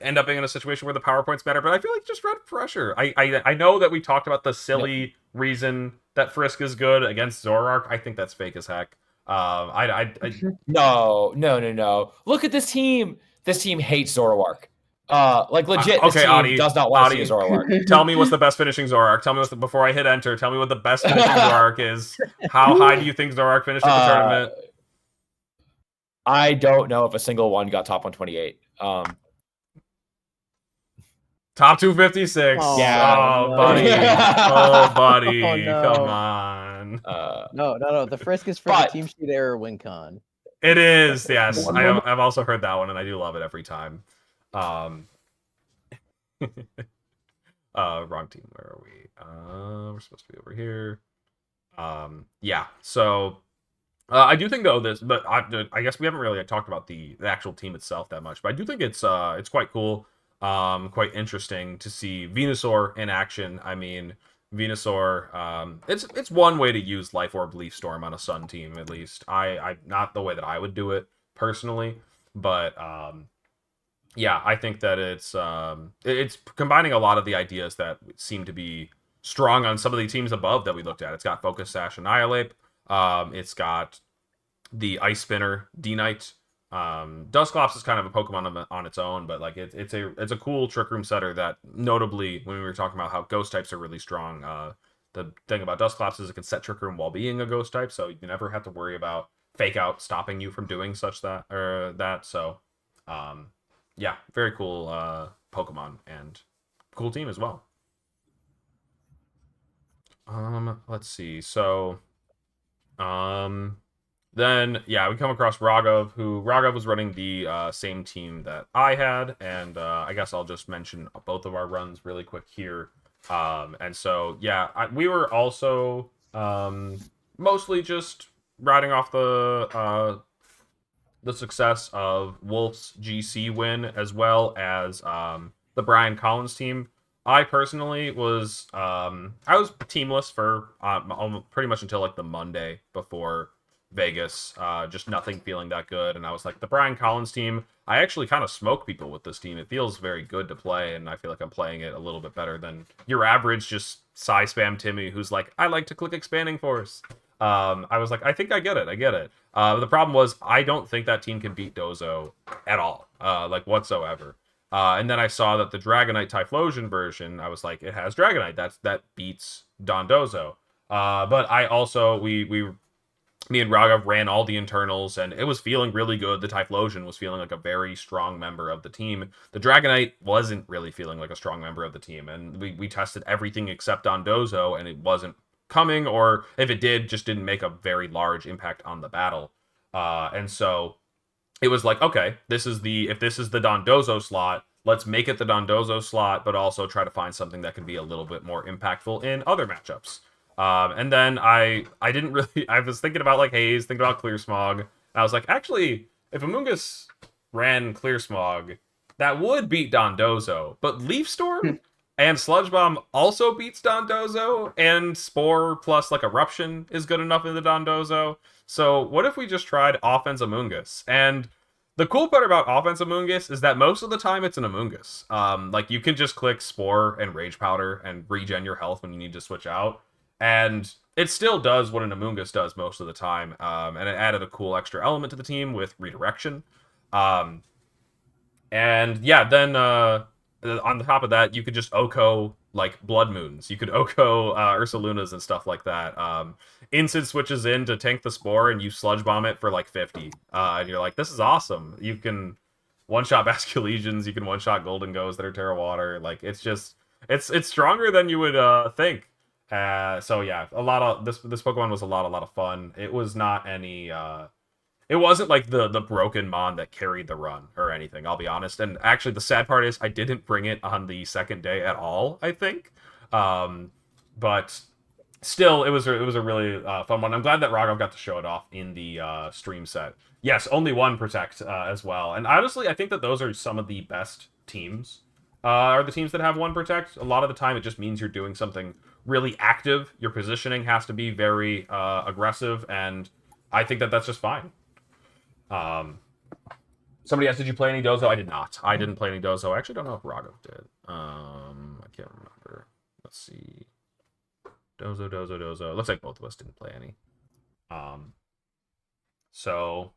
end up being in a situation where the PowerPoints matter, but I feel like just red pressure. I know that we talked about the silly reason that Frisk is good against Zoroark. I think that's fake as heck. No. Look at this team. This team hates Zoroark. Like legit, this team Adi, does not want to see a Zoroark. Tell me what's the best finishing Zoroark. Tell me before I hit enter. Tell me what the best finishing Zoroark is. How high do you think Zoroark finished at the tournament? I don't know if a single one got top 128. Top 256. Buddy. Oh, buddy. Oh, no. Come on. No. The Frisk is for the Team Sheet Error win con. It is, yes. I've also heard that one, and I do love it every time. Wrong team. Where are we? We're supposed to be over here. Yeah. So I do think though but I guess we haven't really talked about the actual team itself that much, but I do think it's quite cool, quite interesting to see Venusaur in action. I mean, Venusaur, it's one way to use Life Orb Leaf Storm on a Sun team, at least. I not the way that I would do it personally, but yeah, I think that it's combining a lot of the ideas that seem to be strong on some of the teams above that we looked at. It's got Focus Sash, Annihilate. It's got the Ice Spinner, D-Knight. Dusclops is kind of a Pokemon on its own, but like it's a cool Trick Room setter that, notably, when we were talking about how Ghost types are really strong, the thing about Dusclops is it can set Trick Room while being a Ghost type, so you never have to worry about Fake Out stopping you from doing that. So, yeah, very cool Pokemon and cool team as well. Let's see. So, then yeah, we come across Raghav, Raghav was running the same team that I had, and I guess I'll just mention both of our runs really quick here. And so yeah, we were also mostly just riding off the success of Wolf's GC win, as well as the Brian Collins team. I personally was I was teamless for pretty much until like the Monday before Vegas, just nothing feeling that good. And I was like, the Brian Collins team, I actually kind of smoke people with this team. It feels very good to play, and I feel like I'm playing it a little bit better than your average just Psy spam Timmy who's like, I like to click Expanding Force. I was like, I think I get it. The problem was, I don't think that team can beat Dozo at all, like whatsoever. And then I saw that the Dragonite Typhlosion version, I was like, it has Dragonite. That beats Dondozo. But I also, me and Raghav ran all the internals, and it was feeling really good. The Typhlosion was feeling like a very strong member of the team. The Dragonite wasn't really feeling like a strong member of the team, and we tested everything except Dondozo, and it wasn't coming, or if it did, just didn't make a very large impact on the battle. And so it was like, okay, if this is the Dondozo slot, let's make it the Dondozo slot, but also try to find something that can be a little bit more impactful in other matchups. And then I didn't really, I was thinking about like Haze, thinking about Clear Smog, and I was like, actually, if Amoonguss ran Clear Smog, that would beat Dondozo, but Leaf Storm and Sludge Bomb also beats Dondozo, and Spore plus like Eruption is good enough in the Dondozo. So what if we just tried Offense Amoonguss? And the cool part about Offense Amoonguss is that most of the time it's an Amoonguss. Like you can just click Spore and Rage Powder and regen your health when you need to switch out. And it still does what an Amoonguss does most of the time. And it added a cool extra element to the team with redirection. And yeah, then on the top of that, you could just Oko like Blood Moons. You could Oko Ursalunas and stuff like that. Instant switches in to tank the Spore, and you Sludge Bomb it for like 50. And you're like, this is awesome. You can one-shot Basculegions, you can one-shot Golden Goes that are Terra Water. Like, it's just, it's stronger than you would think. So yeah, a lot of this Pokemon was a lot of fun. It was not any it wasn't like the broken Mon that carried the run or anything, I'll be honest. And actually the sad part is I didn't bring it on the second day at all, I think. But still, it was a really fun one. I'm glad that Raghav got to show it off in the stream set. Yes, only one Protect as well. And honestly, I think that those are some of the best teams. Are the teams that have one Protect. A lot of the time it just means you're doing something really active. Your positioning has to be very aggressive, and I think that that's just fine. Somebody asked, did you play any Dozo? I did not. I didn't play any Dozo. I actually don't know if Raghav did. I can't remember. Let's see. Dozo. Looks like both of us didn't play any. So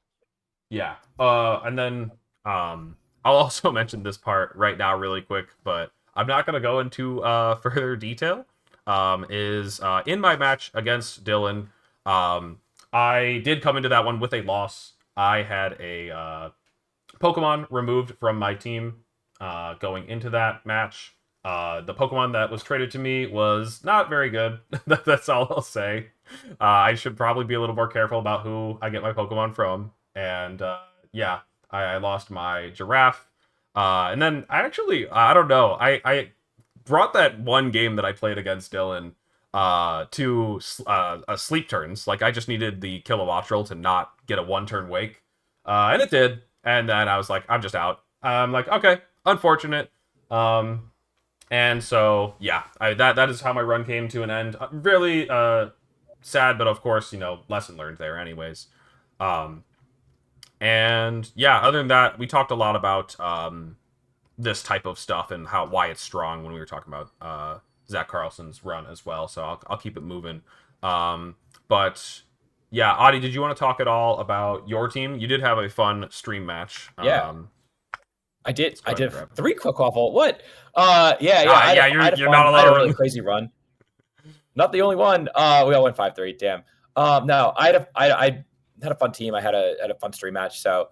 yeah. And then I'll also mention this part right now really quick, but I'm not gonna go into further detail. In my match against Dylan, I did come into that one with a loss. I had a Pokemon removed from my team going into that match. The Pokemon that was traded to me was not very good. That's all I'll say. I should probably be a little more careful about who I get my Pokemon from. And yeah, I lost my Giraffe. And then I don't know. I brought that one game that I played against Dylan to sleep turns. Like, I just needed the Kilowattrel to not get a one-turn wake. And it did. And then I was like, I'm just out. I'm like, okay, unfortunate. And so, yeah, that is how my run came to an end. Really sad, but of course, lesson learned there anyways. And yeah, other than that, we talked a lot about this type of stuff and why it's strong when we were talking about Zach Carlson's run as well. So I'll keep it moving. But yeah, Adi, did you want to talk at all about your team? You did have a fun stream match. Yeah. I did 3 quick waffle. What? You're not alone. I had a really crazy run. Not the only one. We all went 5-3. Damn. No, I had a fun team. I had a fun stream match. So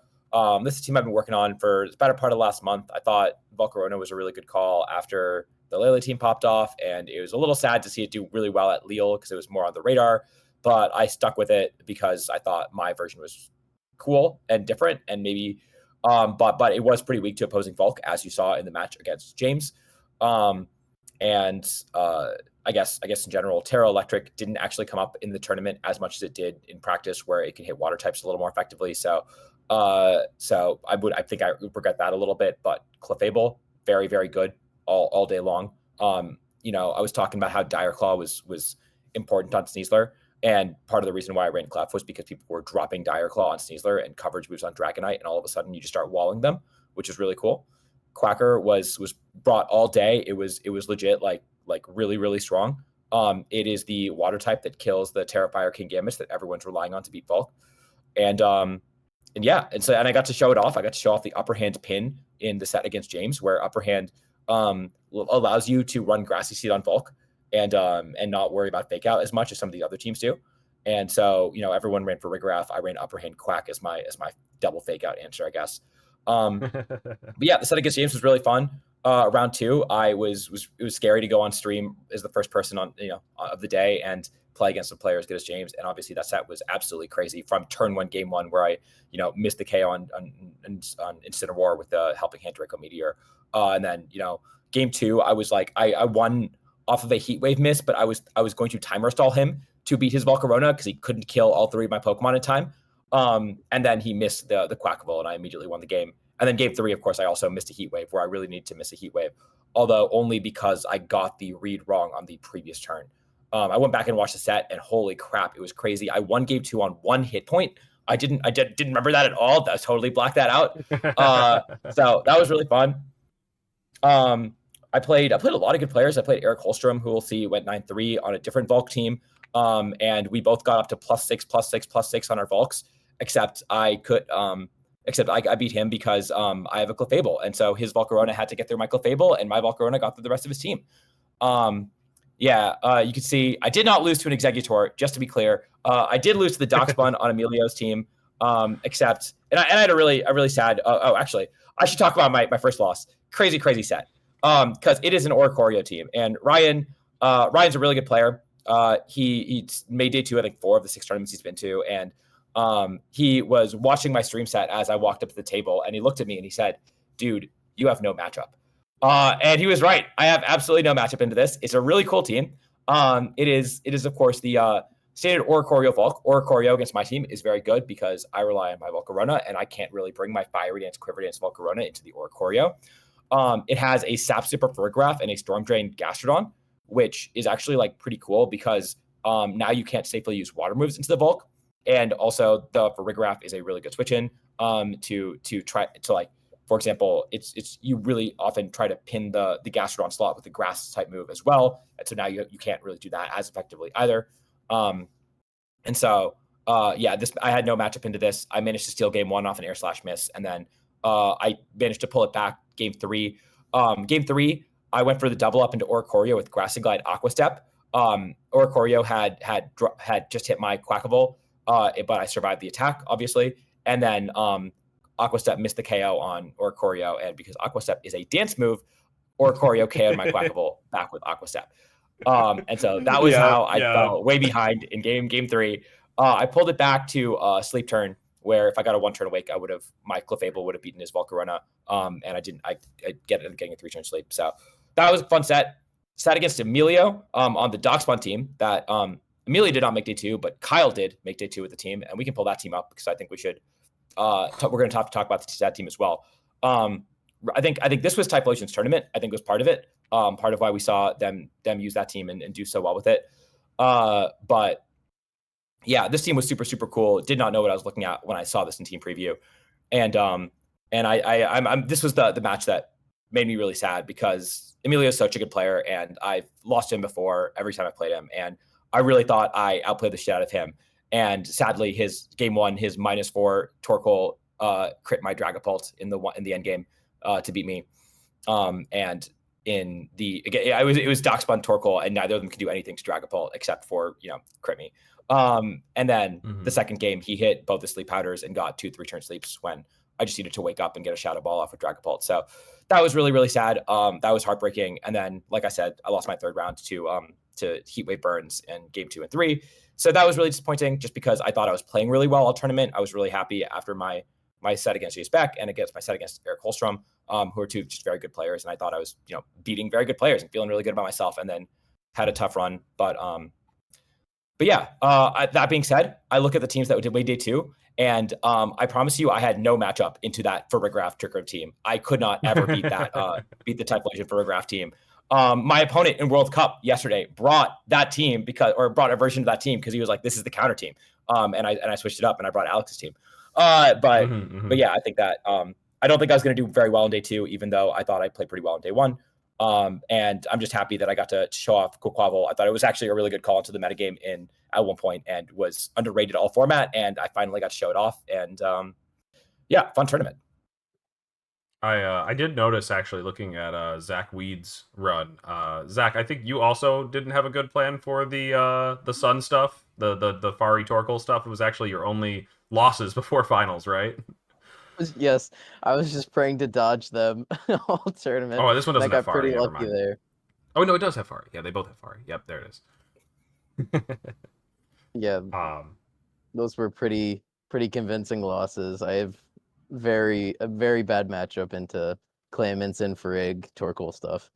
this is a team I've been working on for the better part of last month. I thought Volcarona was a really good call after the Lele team popped off, and it was a little sad to see it do really well at Lille because it was more on the radar. But I stuck with it because I thought my version was cool and different, and maybe, but it was pretty weak to opposing Volk, as you saw in the match against James. I guess in general, Terra Electric didn't actually come up in the tournament as much as it did in practice, where it can hit water types a little more effectively. So I think I would regret that a little bit. But Clefable, very, very good all day long. I was talking about how Dire Claw was important on Sneasler. And part of the reason why I ran Clef was because people were dropping Dire Claw on Sneasler and coverage moves on Dragonite, and all of a sudden you just start walling them, which is really cool. Quacker was brought all day. It was legit, like really, really strong. It is the water type that kills the Terrifier King Gambits that everyone's relying on to beat Bulk. And yeah, and I got to show it off. I got to show off the upper hand pin in the set against James, where upper hand allows you to run Grassy Seed on Bulk and not worry about fake out as much as some of the other teams do. And so, everyone ran for Rigraff. I ran upper hand Quack as my double fake out answer, I guess. But yeah, the set against James was really fun. Round 2, it was scary to go on stream as the first person on of the day and play against the player as good as James. And obviously that set was absolutely crazy from turn 1, game 1, where I missed the KO on Incineroar with the helping hand Draco Meteor. And then game 2, I was like I won off of a Heat Wave miss, but I was going to timer stall him to beat his Volcarona because he couldn't kill all 3 of my Pokemon in time. And then he missed the Quackable, and I immediately won the game. And then game 3, of course, I also missed a Heat Wave where I really needed to miss a Heat Wave, although only because I got the read wrong on the previous turn. I went back and watched the set, and holy crap, it was crazy. I won game 2 on 1 hit point. I didn't remember that at all. I totally blacked that out. So that was really fun. I played a lot of good players. I played Eric Holstrom, who we'll see went 9-3 on a different Volk team. And we both got up to +6 on our Volks, except I beat him because I have a Clefable. And so his Volcarona had to get through my Clefable, and my Volcarona got through the rest of his team. You can see I did not lose to an Executor, just to be clear. I did lose to the Doxbun on Emilio's team, except I had a really sad. Actually, I should talk about my first loss. Crazy set, because it is an Oricorio team, and Ryan's a really good player. He made day 2, I think 4 of the 6 tournaments he's been to, and he was watching my stream set as I walked up to the table, and he looked at me and he said, "Dude, you have no matchup." And he was right. I have absolutely no matchup into this. It's a really cool team. It is of course the standard Oricorio Volk. Oricorio against my team is very good because I rely on my Volcarona, and I can't really bring my Fiery Dance, Quiver Dance Volcarona into the Oricorio. It has a Sap Super Ferrigraph and a Storm Drain Gastrodon, which is actually like pretty cool because now you can't safely use water moves into the Volk. And also the Ferrigraph is a really good switch in to try to, like, for example, it's you really often try to pin the Gastrodon slot with the grass type move as well. And so now you can't really do that as effectively either. I had no matchup into this. I managed to steal game 1 off an air slash miss, and then I managed to pull it back game 3. Game 3, I went for the double up into Oricorio with Grassy Glide Aqua Step. Oricorio had just hit my Quackable, but I survived the attack, obviously. And then Aqua Step missed the KO on Oricorio, and because Aqua Step is a dance move, Oricorio KO'd my Quackable back with Aqua Step. And so that was how I fell way behind in game 3. I pulled it back to sleep turn, where if I got a 1 turn awake, my Clefable would have beaten his Volcarona. And I didn't. I get it getting a 3 turn sleep. So that was a fun set. Set against Emilio on the Doxbun team. That Emilio did not make day 2, but Kyle did make day 2 with the team, and we can pull that team up because I think we should. We're going to talk about that team as well. I think this was Typhlosion's tournament. I think was part of it. Part of why we saw them use that team and do so well with it. But yeah, this team was super, super cool. Did not know what I was looking at when I saw this in team preview. And this was the match that made me really sad because Emilio is such a good player, and I've lost him before every time I played him. And I really thought I outplayed the shit out of him. And sadly, his game 1, his -4 Torkoal crit my Dragapult in the end game to beat me. And in it was Doxbun Torkoal, and neither of them could do anything to Dragapult except for crit me. And then the second game, he hit both the sleep powders and got 2 3-turn sleeps when I just needed to wake up and get a Shadow Ball off with Dragapult. So that was really, really sad. That was heartbreaking. And then, like I said, I lost my 3rd round to Heatwave Burns in game 2 and 3. So that was really disappointing just because I thought I was playing really well all tournament. I was really happy after my set against Jace Beck and against my set against Eric Holstrom, who are 2 just very good players. And I thought I was, beating very good players and feeling really good about myself, and then had a tough run. But yeah, that being said, I look at the teams that did way day 2, and I promise you I had no matchup into that Ferrigraph Trick Room team. I could not ever beat that, beat the Typhlosion Ferrigraph team. My opponent in World Cup yesterday brought that team brought a version of that team because he was like, this is the counter team. And I switched it up and I brought Alex's team. But yeah, I think that I don't think I was going to do very well in day 2, even though I thought I played pretty well in day 1. And I'm just happy that I got to show off Quavel. I thought it was actually a really good call into the metagame at one point and was underrated all format. And I finally got to show it off. And yeah, fun tournament. I did notice, actually, looking at Zach Weed's run. Zach, I think you also didn't have a good plan for the Sun stuff, the Fari Torkoal stuff. It was actually your only losses before finals, right? Yes, I was just praying to dodge them all tournament. Oh, this one doesn't I have got Fari. pretty Never lucky mind. there. Oh no, it does have Fari. Yeah, they both have Fari. Yep, there it is. Yeah, those were pretty convincing losses. I have a very bad matchup into Clements and Frigg Torkoal stuff.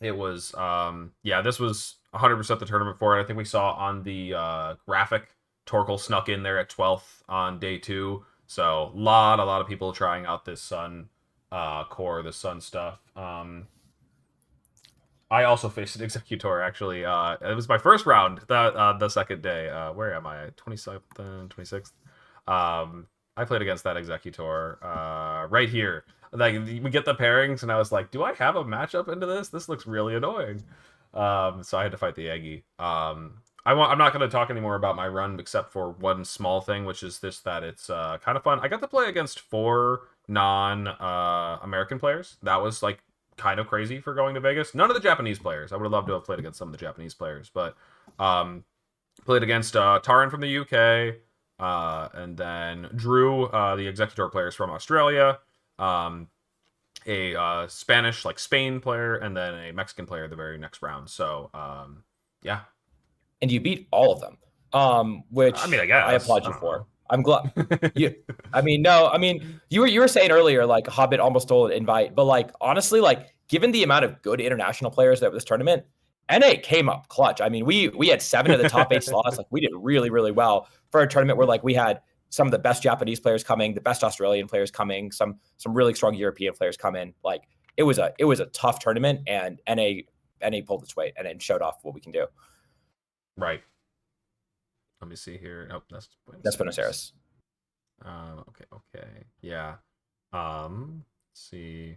It was yeah, this was 100% the tournament for it. I think we saw on the graphic Torkoal snuck in there at 12th on day 2. So a lot of people trying out this Sun core, the Sun stuff. I also faced an Executor, actually. It was my first round the second day. Where am I? 27th, 26th. I played against that Executor right here. Like, we get the pairings, and I was like, do I have a matchup into this? This looks really annoying. So I had to fight the Eggy. I'm not going to talk anymore about my run, except for one small thing, which is that it's kind of fun. I got to play against 4 non-American players. That was, like, kind of crazy for going to Vegas. None of the Japanese players. I would have loved to have played against some of the Japanese players, but played against Taran from the UK, and then Drew, the Executor players from Australia, a Spanish, like Spain player, and then a Mexican player the very next round. So yeah. And you beat all of them, which I mean, I guess I applaud you for. Know. I'm glad. You were saying earlier, like, Hobbit almost stole an invite, but, like, honestly, like, given the amount of good international players that were this tournament, NA came up clutch. I mean, we had 7 of the top 8 slots. Like, we did really, really well for a tournament where, like, we had some of the best Japanese players coming, the best Australian players coming, some really strong European players come in. Like, it was a tough tournament, and NA pulled its weight and showed off what we can do. Right. Let me see here. Oh, that's Buenos Aires. Okay. Yeah. Let's see.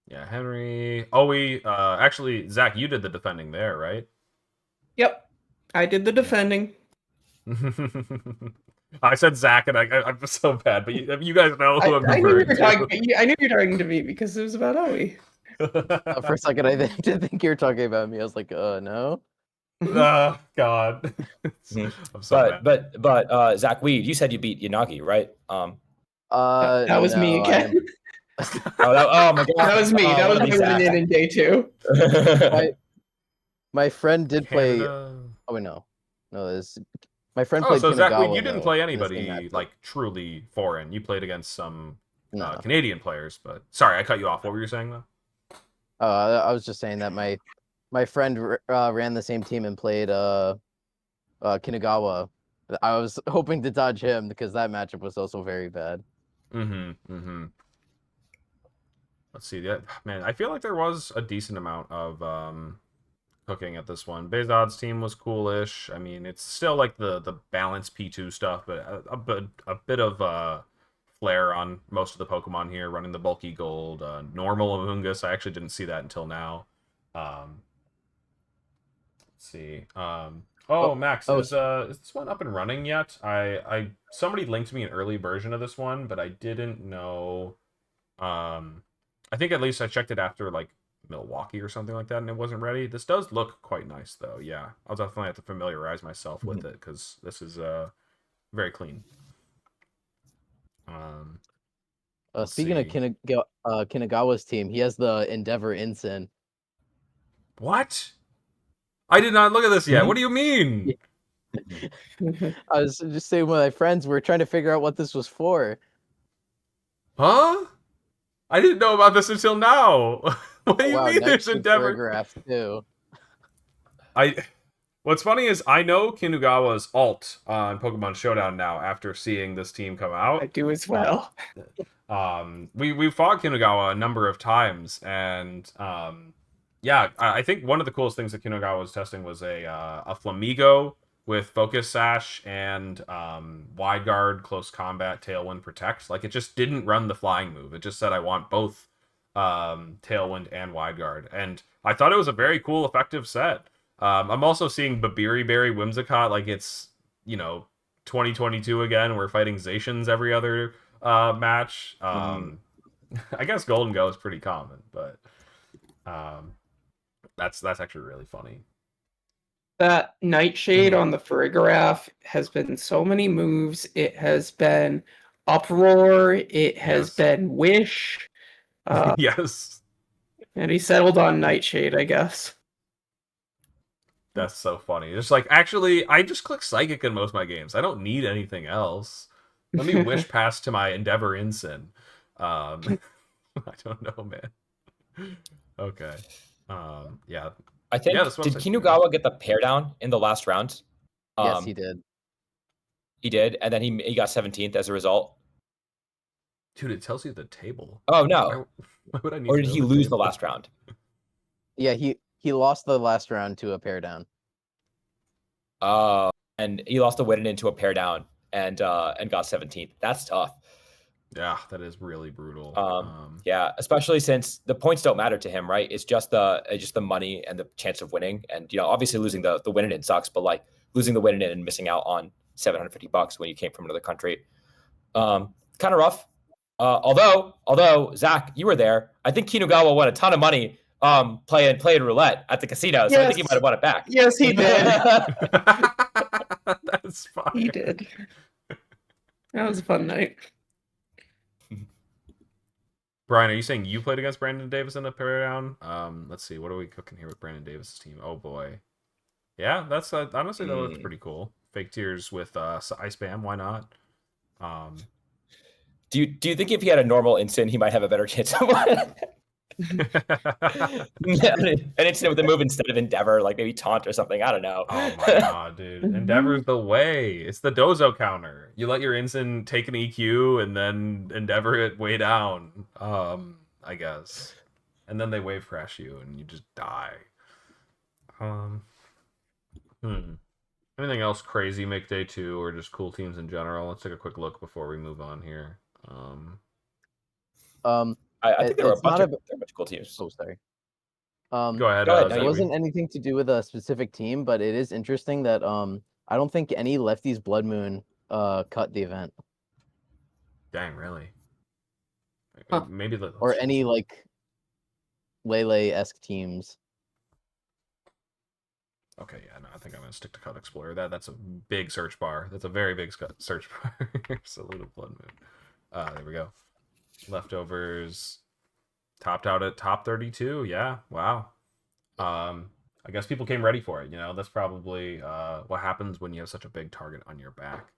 Yeah, Henry. Oh, actually, Zach, you did the defending there, right? Yep, I did the defending. I said Zach, and I'm so bad, but you guys know who I'm I knew referring to. I knew you were talking to me because it was about Owie. For a second, I did think you were talking about me. I was like, no. Oh, God. I'm so bad. But Zach Weed, you said you beat Yanagi, right? That was me again. Oh my God, that was me. That was me winning in day 2. my friend did play. Canada. Oh wait, no, this. My friend played. So Kinagawa, Zach, you didn't play anybody match. like truly foreign. You played against some Canadian players. But sorry, I cut you off. What were you saying though? I was just saying that my friend ran the same team and played Kinagawa. I was hoping to dodge him because that matchup was also very bad. Let's see. Man, I feel like there was a decent amount of cooking at this one. Bezod's team was coolish. I mean, it's still like the balanced P2 stuff, but a bit of flair on most of the Pokemon here, running the bulky gold, normal Amoonguss. I actually didn't see that until now. Let's see. Max, is this one up and running yet? Somebody linked me an early version of this one, but I didn't know. I think at least I checked it after like Milwaukee or something like that, and it wasn't ready. This does look quite nice, though. Yeah, I'll definitely have to familiarize myself with it because this is very clean. Speaking of Kinagawa's team, he has the Endeavor Ensign. What? I did not look at this yet. What do you mean? I was just saying with my friends, we're trying to figure out what this was for. Huh? I didn't know about this until now. What do you mean there's Endeavor? Too. What's funny is I know Kinugawa's alt on Pokemon Showdown now after seeing this team come out. I do as well. we fought Kinugawa a number of times, and yeah, I think one of the coolest things that Kinugawa was testing was a Flamigo with Focus Sash and Wide Guard, Close Combat, Tailwind, Protect. Like, it just didn't run the flying move. It just said I want both Tailwind and Wide Guard, and I thought it was a very cool, effective set. I'm also seeing Babiri Berry Whimsicott like it's 2022 again. We're fighting Zacians every other match. I guess Golden Go is pretty common, but that's actually really funny. That Nightshade on the Farigiraf has been so many moves. It has been Uproar. It has been Wish. Yes. And he settled on Nightshade, I guess. That's so funny. It's like, actually, I just click Psychic in most of my games. I don't need anything else. Let me wish pass to my Endeavor Ensign. I don't know, man. Okay. Yeah. I think, did Kinugawa get the pair down in the last round? Yes, he did. He did, and then he got 17th as a result. Dude, it tells you the table. Oh, no. Why would I need or did he lose the last round? Yeah, he lost the last round to a pair down. And he lost the win into a pair down and got 17th. That's tough. Yeah, that is really brutal. Yeah, especially since the points don't matter to him, right? It's just the money and the chance of winning. And obviously losing the win in sucks, but like losing the win in and missing out on $750 when you came from another country, kind of rough. Although Zach, you were there. I think Kinugawa won a ton of money playing roulette at the casino. So I think he might have won it back. Yes, he did. That's fine. He did. That was a fun night. Brian, are you saying you played against Brandon Davis in a pair down? Let's see. What are we cooking here with Brandon Davis's team? Oh boy. Yeah, that's honestly that looks pretty cool. Fake tears with Ice Spam. Why not? Do you think if he had a normal instant, he might have a better chance of winning? An instant with a move instead of Endeavor, like maybe Taunt or something. I don't know. Oh my god, dude. Endeavor's the way. It's the Dozo counter. You let your instant take an EQ and then Endeavor it way down. I guess. And then they wave crash you and you just die. Anything else crazy make day 2 or just cool teams in general? Let's take a quick look before we move on here. I think there were a bunch of cool teams. Oh, sorry. Go ahead. It wasn't anything to do with a specific team, but it is interesting that I don't think any lefties Blood Moon cut the event. Dang, really? Huh. Maybe or any like Lele-esque teams. Okay, yeah, no, I think I'm gonna stick to Cut Explorer. That's a big search bar. That's a very big search bar. Salute of Blood Moon. There we go. Leftovers topped out at top 32. Yeah, wow. I guess people came ready for it. That's probably what happens when you have such a big target on your back.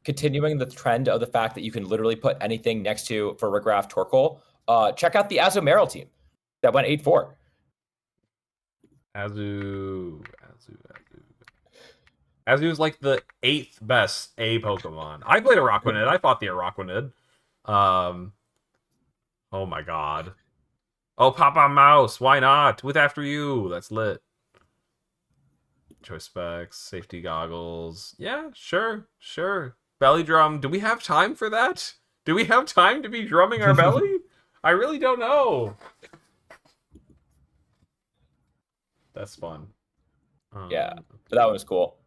Continuing the trend of the fact that you can literally put anything next to Farigiraf Torkoal. Check out the Azumarill team that went 8-4. Azu is like the 8th best A Pokemon. I played Araquanid. I fought the Araquanid. Oh my god. Oh, Papa Mouse. Why not? With After You. That's lit. Choice specs, safety goggles. Yeah, sure. Belly drum. Do we have time for that? Do we have time to be drumming our belly? I really don't know. That's fun. Yeah, that one was cool.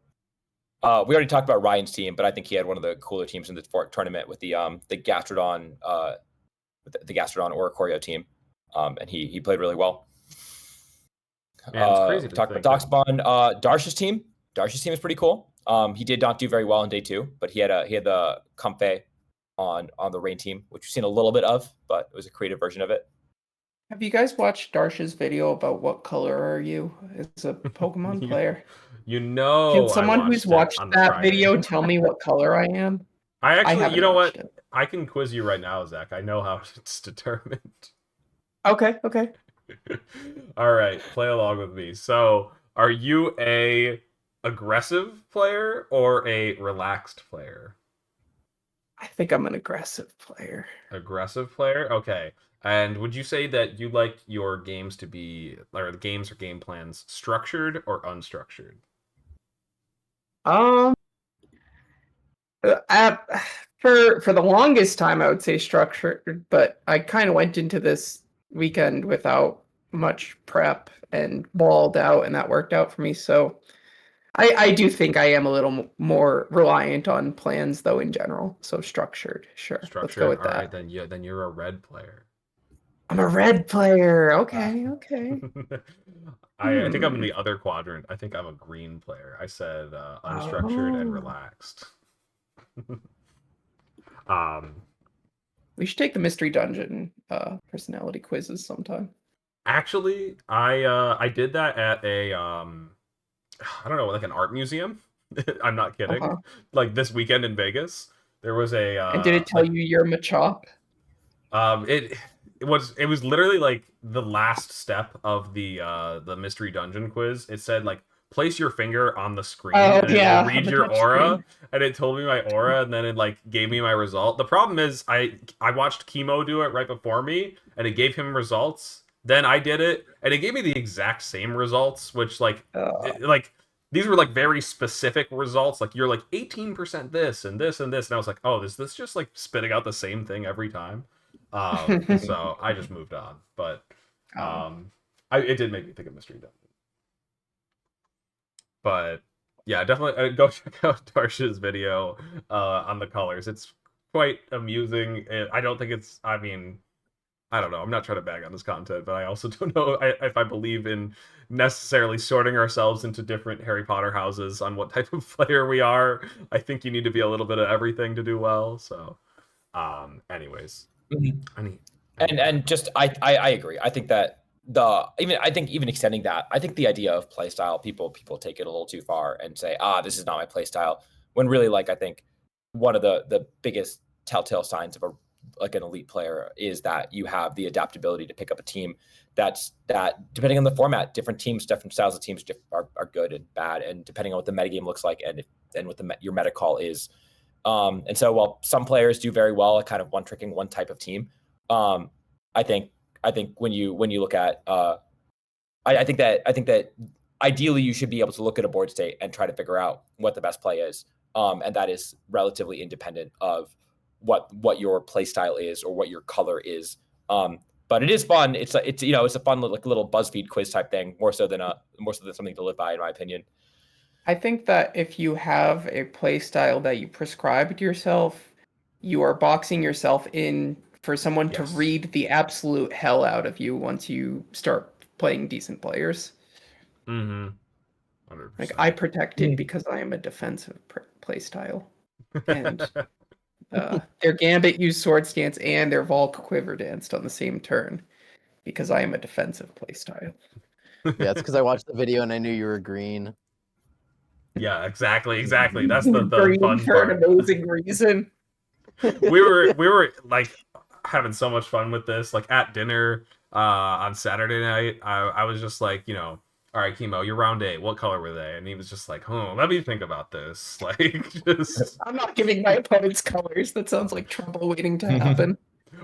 We already talked about Ryan's team, but I think he had one of the cooler teams in the tournament with the Gastrodon, the Gastrodon Oricorio team, and he played really well. Man, it's crazy to talk about Doxbon. Darsh's team. Darsh's team is pretty cool. He did not do very well in day 2, but he had the Comfey on the Rain team, which we've seen a little bit of, but it was a creative version of it. Have you guys watched Darsh's video about what color are you as a Pokemon player? Can someone who's watched that video tell me what color I am? I actually, you know what? I can quiz you right now, Zach. I know how it's determined. Okay. All right, play along with me. So, are you a aggressive player or a relaxed player? I think I'm an aggressive player. Aggressive player? Okay. And would you say that you like your games to be, or the games or game plans, structured or unstructured? Um, at, for the longest time, I would say structured, but I kind of went into this weekend without much prep and balled out, and that worked out for me. So I do think I am a little more reliant on plans, though, in general. So structured, sure. Let's go Structured. with All right, that. then you're a red player. I'm a red player. Uh, Okay, okay. I think I'm in Hmm. the other quadrant. I think I'm a green player. I said unstructured and Oh, relaxed. um, we should take the mystery dungeon personality quizzes sometime. Actually, I did that at a I don't know, like an art museum. I'm not Uh-huh. kidding. Like this weekend in Vegas, there was a And did it tell like you you're Machop? it it was literally like the last step of the mystery dungeon quiz. It said like place your finger on the screen Oh and it will yeah, on read the your touch aura, screen. and it told me my aura and then it like gave me my result. The problem is I watched Chemo do it right before me and it gave him results. Then I did it and it gave me the exact same results, which like these were like very specific results. Like you're like 18% this and this and this, and I was like, oh, is this just like spitting out the same thing every time? So I just moved on. But Oh, it did make me think of Mystery Dungeon. But yeah, definitely go check out Darsh's video on the colors. It's quite amusing. I don't think it's. I mean, I don't know. I'm not trying to bag on this content, but I also don't know if I believe in necessarily sorting ourselves into different Harry Potter houses on what type of player we are. I think you need to be a little bit of everything to do well. So, anyways, Mhm. any other And just I agree. I think that even extending that, I think the idea of play style, people take it a little too far and say, this is not my play style. When really, like, I think one of the biggest telltale signs of an elite player is that you have the adaptability to pick up a team that depending on the format, different teams, different styles of teams are good and bad, and depending on what the metagame looks like and what your meta call is. And so while some players do very well at kind of one tricking one type of team, um, I think when you look at I think that ideally you should be able to look at a board state and try to figure out what the best play is, and that is relatively independent of what your play style is or what your color is. But it is fun. It's a fun little BuzzFeed quiz type thing, more so than something to live by, in my opinion. I think that if you have a play style that you prescribe to yourself, you are boxing yourself in for someone to Yes. read the absolute hell out of you once you start playing decent players. Mm-hmm. Like I 100%. protected because I am a defensive play style, and their Gambit used Sword Stance and their Volk Quiver danced on the same turn because I am a defensive play style. Yeah, it's because I watched the video and I knew you were green. Yeah, exactly. That's the Green fun for an part. amazing reason. We were like having so much fun with this. Like at dinner on Saturday night, I was just like, all right, Chemo, you're round 8. What color were they? And he was just like, let me think about this. Like, just I'm not giving my opponents colors. That sounds like trouble waiting to happen.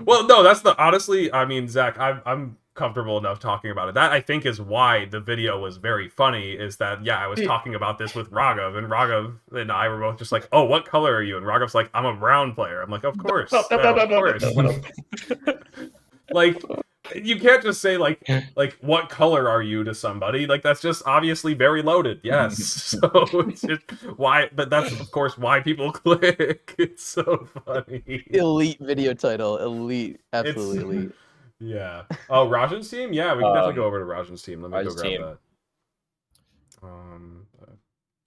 well, no, that's the honestly. I mean, Zach, I'm comfortable enough talking about it. That I think is why the video was very funny. Is that yeah, I was talking about this with Raghav, and Raghav and I were both just like, oh, what color are you? And Raghav's like, I'm a brown player. I'm like, of course, of course. Like, you can't just say like what color are you to somebody? Like that's just obviously very loaded. Yes. So it's just why, but that's of course why people click. It's so funny. Elite video title. Elite. It's Absolutely elite. yeah. Oh, Rajan's team? Yeah, we can definitely go over to Rajan's team. Let me go Raj's grab team. that. Um,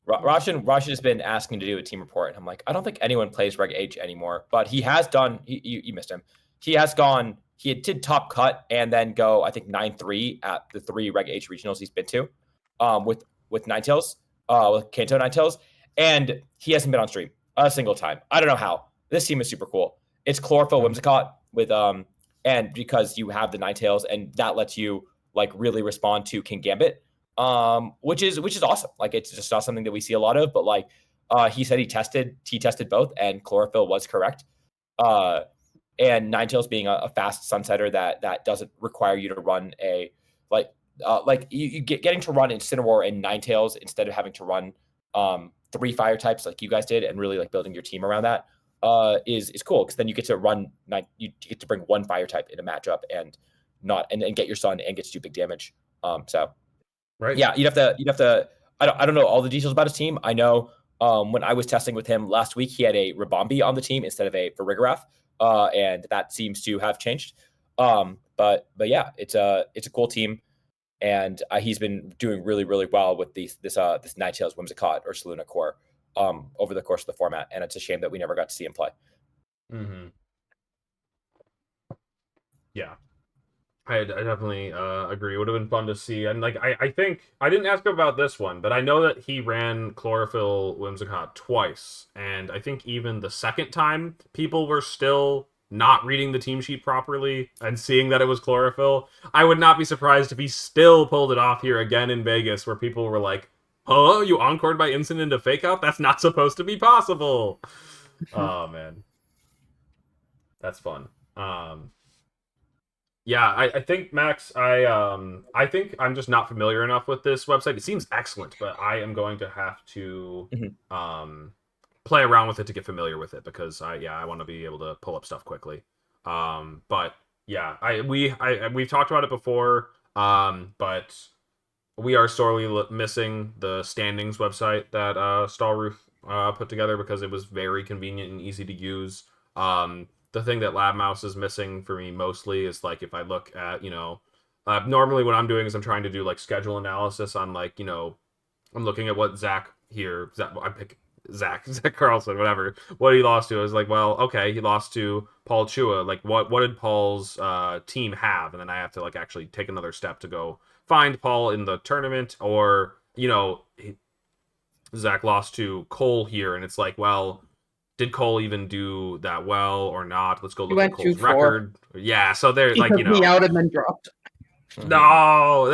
Roshan has been asking to do a team report, and I'm like, I don't think anyone plays Reg H anymore. But he has done. You missed him. He has gone. He did top cut and then go, I think 9-3 at the 3 Reg H regionals he's been to, with Ninetales, with Kanto Ninetales, and he hasn't been on stream a single time. I don't know how. This team is super cool. It's Chlorophyll Whimsicott with and because you have the Ninetales, and that lets you like really respond to King Gambit. which is awesome. Like it's just not something that we see a lot of. But like he said, he tested both, and chlorophyll was correct. And Ninetales being a fast sunsetter that doesn't require you to run a getting to run Incineroar and Ninetales instead of having to run 3 fire types like you guys did, and really like building your team around that is cool, because then you get to run you get to bring 1 fire type in a matchup and get your sun and get to do big damage. So Right. yeah, you'd have to. I don't know all the details about his team. I know when I was testing with him last week, he had a Rabombi on the team instead of a Farigiraf, and that seems to have changed. But yeah, it's a cool team, and he's been doing really well with this Ninetales, Whimsicott, or Saluna core over the course of the format, and it's a shame that we never got to see him play. Mm-hmm. Yeah. I definitely agree. It would have been fun to see. And like I think I didn't ask about this one, but I know that he ran Chlorophyll Whimsicott twice, and I think even the second time people were still not reading the team sheet properly and seeing that it was Chlorophyll. I would not be surprised if he still pulled it off here again in Vegas, where people were like, "Oh, you encored by instant into Fake Out? That's not supposed to be possible." Oh man, that's fun. Yeah, I think, Max, I think I'm just not familiar enough with this website. It seems excellent, but I am going to have to play around with it to get familiar with it, because I want to be able to pull up stuff quickly. But yeah, we've talked about it before, but we are sorely missing the standings website that Stallruth put together, because it was very convenient and easy to use. The thing that Lab Mouse is missing for me mostly is, like, if I look at, normally what I'm doing is I'm trying to do like schedule analysis on, like, I'm looking at what Zach here, I pick Zach Carlson, whatever, what he lost to. I was like, well, okay, he lost to Paul Chua. Like, what did Paul's team have? And then I have to like actually take another step to go find Paul in the tournament, or, Zach lost to Cole here, and it's like, well, did Cole even do that well or not? Let's go look at Cole's record. Yeah, so they're like, took me out and then dropped. No,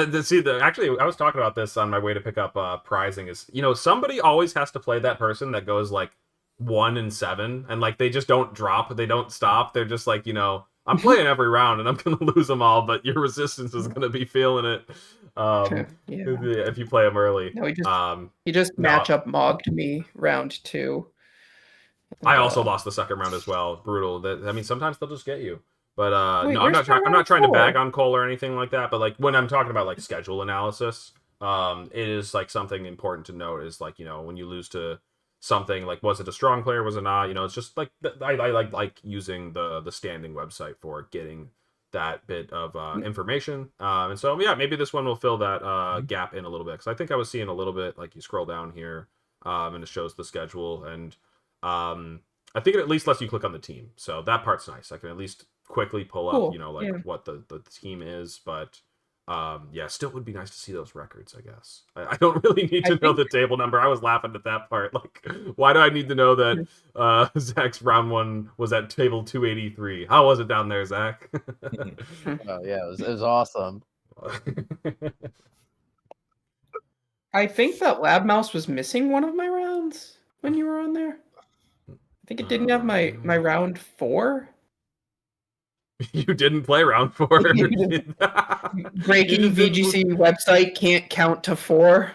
actually, I was talking about this on my way to pick up prizing. Is, somebody always has to play that person that goes like 1-7, and like they just don't drop, they don't stop. They're just like, I'm playing every round and I'm gonna lose them all, but your resistance is gonna be feeling it. If you play them early. No, he just matchup mogged me round 2. I also lost the second round as well. Brutal. I mean, sometimes they'll just get you. But Wait, no, I'm not trying to 4? bag on Cole or anything like that. But like when I'm talking about like schedule analysis, it is like something important to note is like, when you lose to something, like, was it a strong player, was it not? It's just like I like using the standing website for getting that bit of information. And so yeah, maybe this one will fill that gap in a little bit, because I think I was seeing a little bit, like, you scroll down here and it shows the schedule, and I think it at least lets you click on the team, so that part's nice. I can at least quickly pull up, what the team is. But still would be nice to see those records, I guess. I don't really need to know the table number. I was laughing at that part. Like, why do I need to know that Zach's round 1 was at table 283? How was it down there, Zach? Oh yeah, it was awesome. I think that Lab Mouse was missing one of my rounds when you were on there. I think it didn't have my round 4. You didn't play round 4. Breaking VGC website can't count to 4.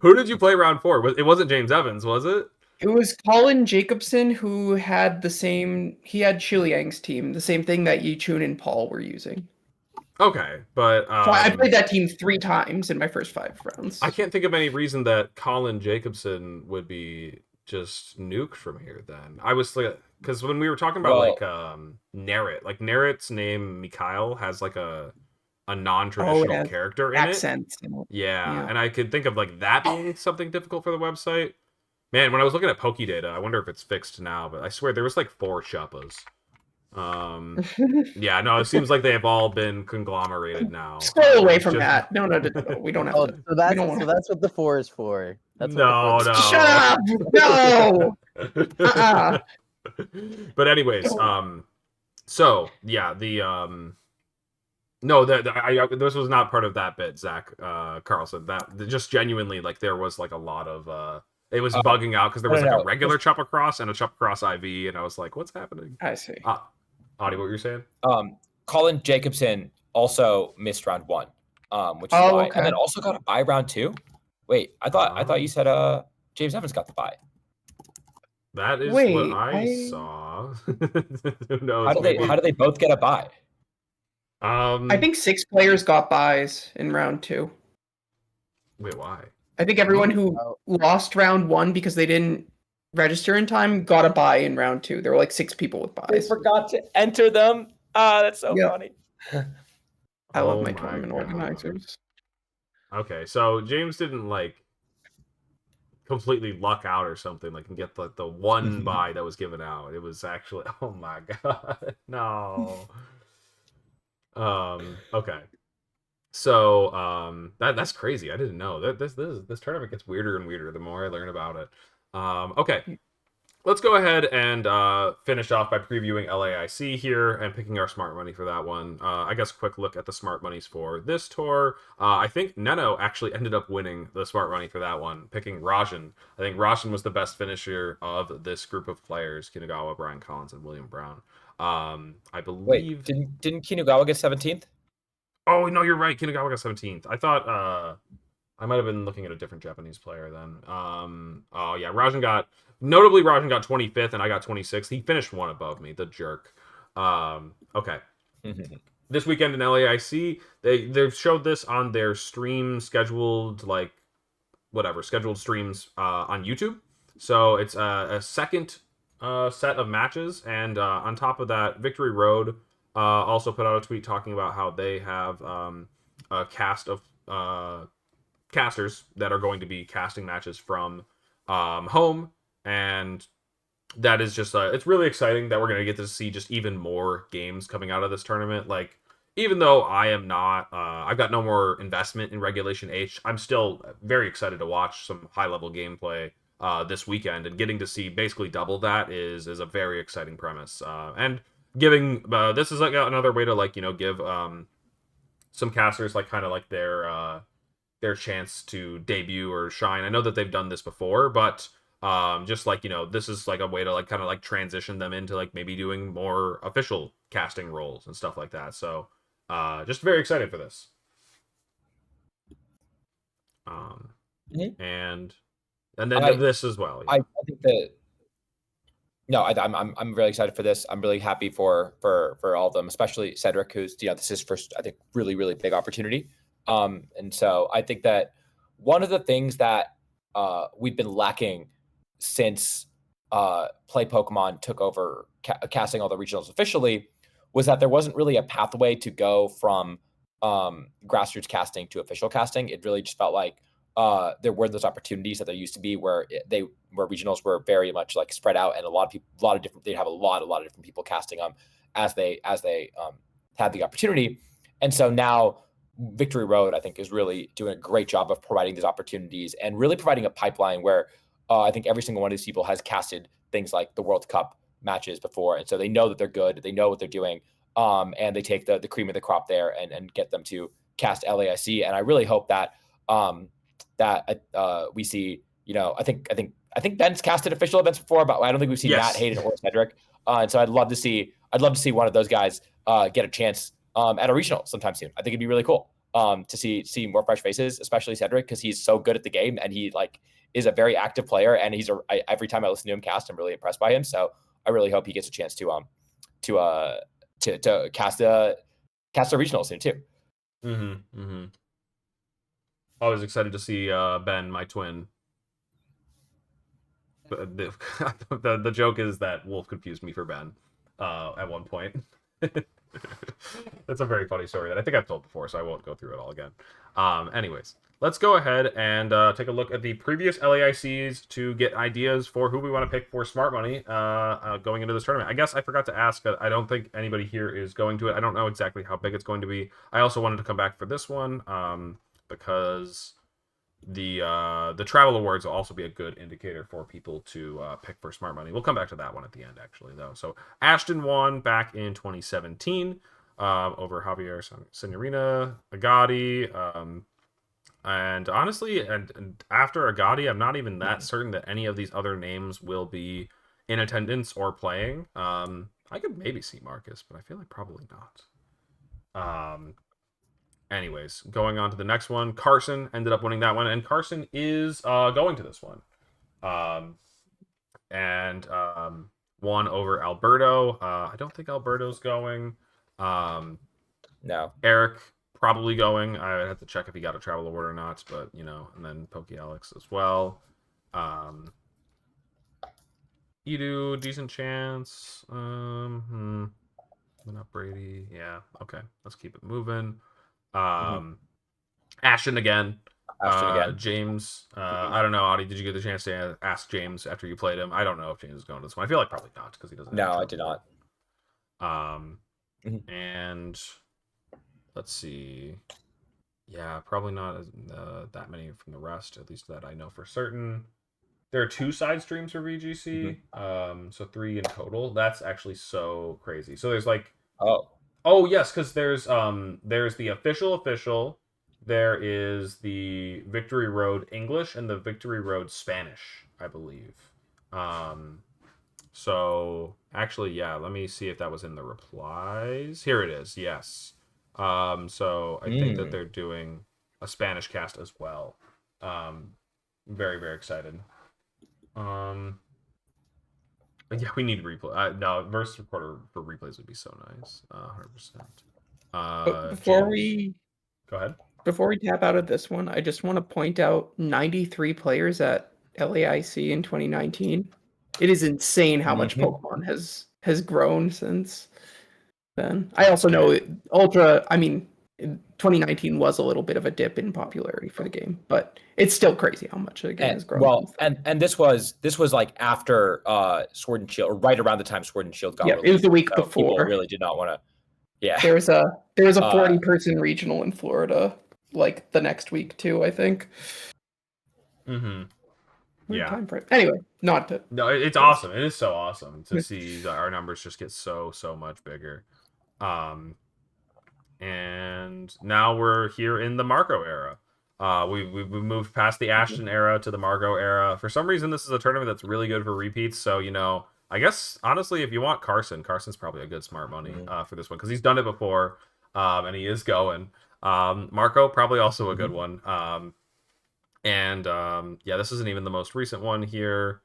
Who did you play round 4? It wasn't James Evans, was it? It was Colin Jacobson, who had he had Chiliang's team, the same thing that Yichun and Paul were using. Okay, but so I played that team 3 times in my first 5 rounds. I can't think of any reason that Colin Jacobson would be just nuked from here then. I was like, because when we were talking about Narret, like Narret's name Mikhail has like a non-traditional character in accent. Yeah, and I could think of like that being something difficult for the website. Man, when I was looking at Pokedata, I wonder if it's fixed now, but I swear there was like 4 Shuppas. Yeah, no, it seems like they have all been conglomerated now. Stay away from that. No, we don't have to. So that's what the 4 is for. That's no. Shut up! No. But anyways, so yeah, No, this was not part of that bit, Zach Carlson. That just genuinely, like, there was like a lot of it was bugging out because there was like a regular chop across and a chop across IV, and I was like, what's happening? I see. Audie, what were you saying? Colin Jacobson also missed round 1, which is Oh, why, okay. and then also got a bye round 2. Wait, I thought you said James Evans got the bye. That is Wait, what I saw. Who knows? How do they both get a bye? I think 6 players got buys in round 2. Wait, why? I think everyone who lost round 1 because they didn't register in time got a buy in round 2. There were like 6 people with They buys. forgot to enter them. That's so funny. I love my tournament organizers. Okay, so James didn't like completely luck out or something, like, and get the one buy that was given out. It was actually, oh my god, no. Okay. So that's crazy. I didn't know that this tournament gets weirder and weirder the more I learn about it. Okay. Let's go ahead and finish off by previewing LAIC here and picking our smart money for that one. I guess a quick look at the smart monies for this tour. I think Neno actually ended up winning the smart money for that one, picking Rajan. I think Rajan was the best finisher of this group of players: Kinagawa, Brian Collins, and William Brown. I believe. Wait, didn't Kinagawa get 17th? Oh no, you're right. Kinagawa got 17th. I thought I might have been looking at a different Japanese player then. Oh yeah, Rajan got 25th and I got 26th. He finished one above me, the jerk. Okay. This weekend in LAIC, they've showed this on their stream scheduled, like, whatever, scheduled streams on YouTube. So it's a second set of matches, and on top of that, Victory Road also put out a tweet talking about how they have a cast of casters that are going to be casting matches from home, and that is just it's really exciting that we're going to get to see just even more games coming out of this tournament. Like, even though I am not I've got no more investment in Regulation H, I'm still very excited to watch some high level gameplay this weekend, and getting to see basically double that is a very exciting premise, and giving this is like another way to, like, you know, give some casters like kind of like their chance to debut or shine. I know that they've done this before, but just like, you know, this is like a way to like kind of like transition them into like maybe doing more official casting roles and stuff like that. So just very excited for this. And then this as well. Yeah. I think that I'm really excited for this. I'm really happy for all of them, especially Cedric, who's, you know, this is his first, I think, really, really big opportunity. And so I think that one of the things that we've been lacking since Play Pokemon took over casting all the regionals officially was that there wasn't really a pathway to go from grassroots casting to official casting. It really just felt like there were those opportunities that there used to be where regionals were very much like spread out, and they'd have a lot of different people casting them as they had the opportunity. And so now Victory Road, I think, is really doing a great job of providing these opportunities and really providing a pipeline where I think every single one of these people has casted things like the World Cup matches before. And so they know that they're good. They know what they're doing. And they take the cream of the crop there and get them to cast LAIC. And I really hope that we see, you know, I think Ben's casted official events before, but I don't think we've seen Matt, Hayden, or Cedric. And so I'd love to see one of those guys get a chance at a regional sometime soon. I think it'd be really cool to see more fresh faces, especially Cedric, because he's so good at the game and he like is a very active player. And every time I listen to him cast, I'm really impressed by him. So I really hope he gets a chance to cast a regional soon too. Always excited to see Ben, my twin. The joke is that Wolf confused me for Ben at one point. That's a very funny story that I think I've told before, so I won't go through it all again. Anyways, let's go ahead and take a look at the previous LAICs to get ideas for who we want to pick for smart money going into this tournament. I guess I forgot to ask. I don't think anybody here is going to it. I don't know exactly how big it's going to be. I also wanted to come back for this one because the travel awards will also be a good indicator for people to pick for smart money. We'll come back to that one at the end, actually, though. So Ashton won back in 2017. over Javier Signorina, Agati. And honestly, and after Agati, I'm not even that certain that any of these other names will be in attendance or playing. I could maybe see Marcus, but I feel like probably not. Anyways, going on to the next one, Carson ended up winning that one, and Carson is going to this one. And won over Alberto. I don't think Alberto's going. No. Eric probably going. I would have to check if he got a travel award or not, but and then Pokey Alex as well. Edu, decent chance. Not Brady. Yeah, okay. Let's keep it moving. Ashton again. James. I don't know, Audie. Did you get the chance to ask James after you played him? I don't know if James is going to this one. I feel like probably not because he doesn't. No, I did not. And let's see. Yeah, probably not that many from the rest, at least that I know for certain. There are 2 side streams for VGC, so 3 in total. That's actually so crazy. So there's like, oh yes, because there's the official. There is the Victory Road English and the Victory Road Spanish, I believe. So actually, yeah, let me see if that was in the replies. Here it is. Yes. So I think that they're doing a Spanish cast as well. Very, very excited. Yeah, we need replay. No, versus recorder for replays would be so nice. 100%. Before James, we go ahead. Before we tap out of this one, I just want to point out 93 players at LAIC in 2019. It is insane how much Pokemon has grown since then. I also know Ultra, 2019 was a little bit of a dip in popularity for the game, but it's still crazy how much the game has grown. Well, and this was like after Sword and Shield, or right around the time Sword and Shield got released. It was the week so before. People really did not want to. Yeah. There was a 40-person regional in Florida like the next week too, I think. Yeah. Time frame. Anyway, No, it's awesome. It is so awesome to see our numbers just get so much bigger. And now we're here in the Marco era. We've moved past the Ashton era to the Marco era. For some reason, this is a tournament that's really good for repeats. So I guess honestly, if you want Carson's probably a good smart money for this one because he's done it before, and he is going. Marco probably also a good one. Yeah, this isn't even the most recent one here.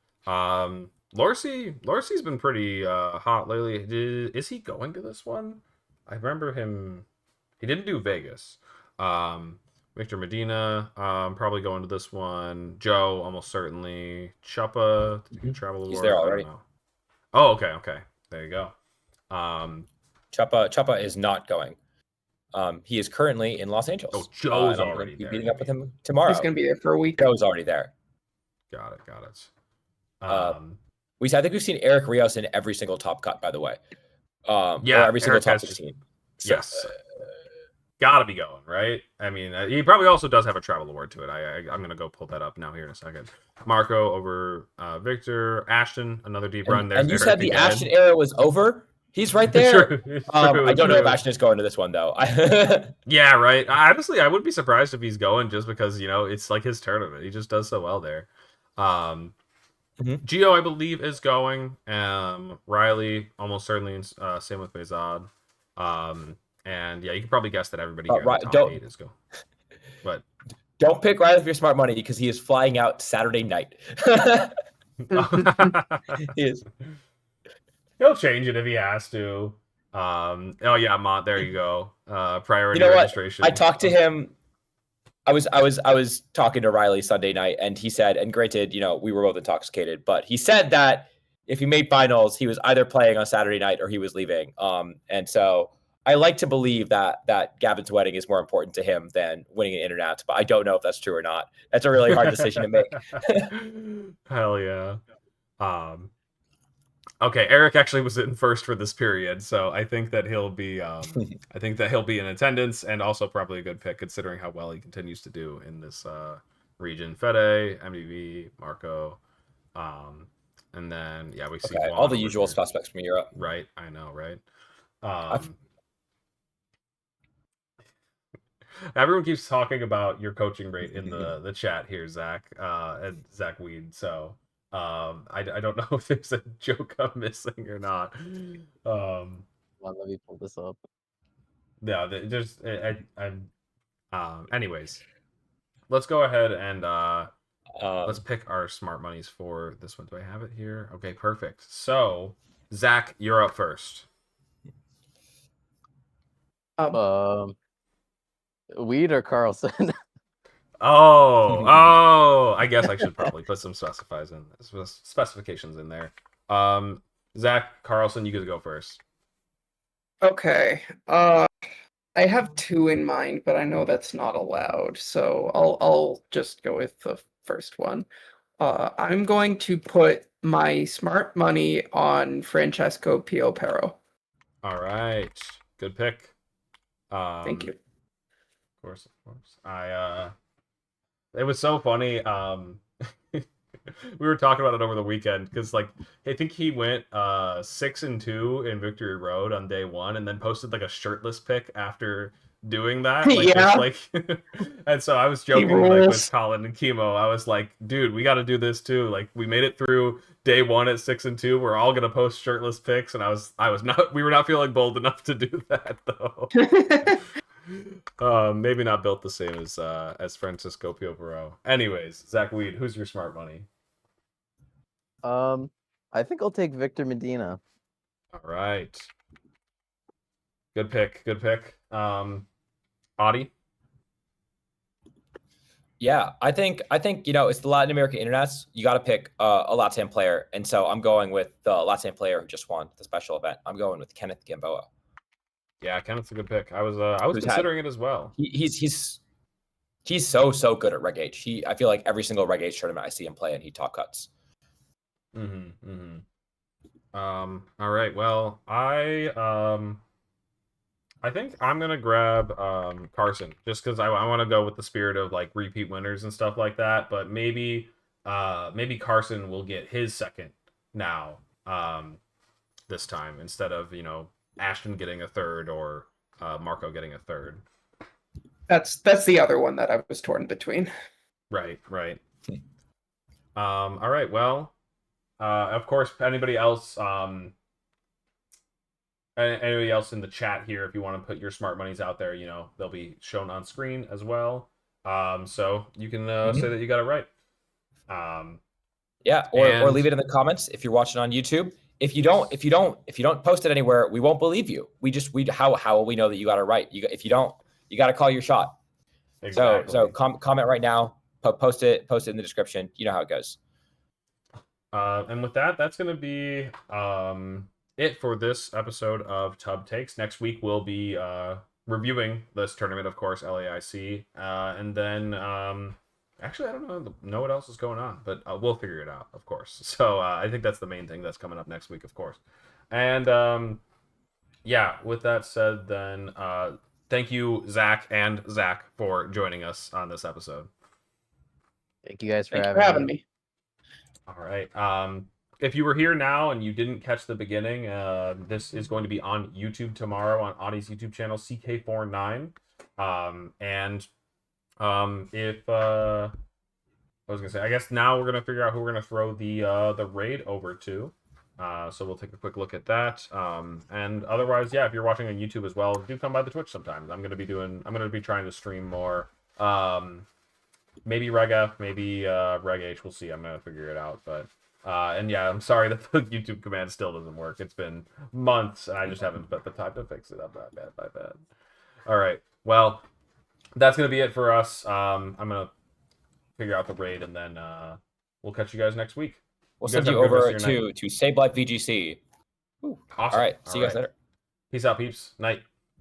Lorcy's been pretty hot lately. Is he going to this one? I remember him. He didn't do Vegas. Victor Medina, probably going to this one. Joe, almost certainly. Chuppa, travel. He's there already. Oh, okay. There you go. Chuppa is not going. He is currently in Los Angeles. Oh, Joe's already there. Meeting up with him tomorrow. He's going to be there for a week. Joe's already there. Got it. I think we've seen Eric Rios in every single Top Cut, by the way. Yeah, every single Top 16. So, yes. Gotta be going, right? I mean, he probably also does have a travel award to it. I'm going to go pull that up now here in a second. Marco over Victor. Ashton, another deep run there. And you said the Ashton era was over? He's right there. I don't know if Ashton is going to this one, though. Yeah, right. Honestly, I wouldn't be surprised if he's going just because, it's like his tournament. He just does so well there. Gio, I believe, is going. Riley, almost certainly. Same with Bezad. And yeah, you can probably guess that everybody here in the top 8 is going. But don't pick Riley for your smart money because he is flying out Saturday night. He is. He'll change it if he has to. Oh yeah, Mont. There you go. Priority registration. What? I talked to him. I was talking to Riley Sunday night, and he said, and granted, we were both intoxicated, but he said that if he made finals, he was either playing on Saturday night or he was leaving. And so I like to believe that Gavin's wedding is more important to him than winning an internet, but I don't know if that's true or not. That's a really hard decision to make. Hell yeah. Okay, Eric actually was in first for this period, so I think that he'll be in attendance and also probably a good pick considering how well he continues to do in this region. Fede, MDV, Marco, and then we see all the usual suspects from Europe. Right, I know, right? Everyone keeps talking about your coaching rate in the chat here, Zach, and Zach Weed. So I don't know if there's a joke I'm missing or not. Well, let me pull this up. Yeah, there's anyways, let's go ahead and let's pick our smart monies for this one. Do I have it here? Okay, perfect. So Zach, you're up first. Weed or Carlson? Oh, I guess I should probably put some specifications in there. Zach, Carlson, you get to go first. Okay. I have two in mind, but I know that's not allowed, so I'll just go with the first one. I'm going to put my smart money on Francesco Pio Pero. All right, good pick. Thank you. Of course. It was so funny. We were talking about it over the weekend because, like, I think he went 6-2 in Victory Road on day one, and then posted like a shirtless pic after doing that. Like, Yeah. just, like, and so I was joking like with Colin and Chemo. I was like, dude, we got to do this too. Like, we made it through day one at 6-2. We're all gonna post shirtless pics, and we were not feeling bold enough to do that though. Maybe not built the same as Francisco Piovero. Anyways, Zach Weed, who's your smart money? I think I'll take Victor Medina. All right. Good pick. Audie? Yeah, I think it's the Latin American internets. You got to pick a Latin player, and so I'm going with the Latin player who just won the special event. I'm going with Kenneth Gamboa. Yeah, Kenneth's a good pick. I was considering it as well. He's so good at Reg H. I feel like every single Reg H tournament I see him play, and he top cuts. All right. Well, I think I'm gonna grab Carson just because I want to go with the spirit of like repeat winners and stuff like that. But maybe Carson will get his second now this time instead of Ashton getting a third or Marco getting a third. That's the other one that I was torn between. Right. All right. Well, of course, anybody else in the chat here, if you want to put your smart monies out there, they'll be shown on screen as well. So you can say that you got it right. Yeah, or leave it in the comments if you're watching on YouTube. If you don't post it anywhere, we won't believe you. How will we know that you got it right? If you don't, you got to call your shot. Exactly. So comment right now. Post it in the description. You know how it goes. And with that, that's going to be it for this episode of Tub Takes. Next week we'll be reviewing this tournament, of course, LAIC, and then actually I don't know what else is going on, but we'll figure it out, of course. So I think that's the main thing that's coming up next week, of course. And yeah, with that said, then thank you, Zach and Zach, for joining us on this episode. Thank you guys for Thanks for having me. All right. If you were here now and you didn't catch the beginning, this is going to be on YouTube tomorrow on Audie's YouTube channel, CK49. If I was gonna say, I guess now we're gonna figure out who we're gonna throw the raid over to. So we'll take a quick look at that. And otherwise, yeah, if you're watching on YouTube as well, do come by the Twitch sometimes. I'm gonna be trying to stream more. Maybe Reg F, maybe Reg H. We'll see. I'm gonna figure it out. But and yeah, I'm sorry that the YouTube command still doesn't work. It's been months, and I just haven't spent the time to fix it. That bad. All right. Well, that's gonna be it for us. I'm gonna figure out the raid, and then we'll catch you guys next week. We'll send you over to Save Life VGC. Awesome. All right. See you guys later. Peace out, peeps. Night.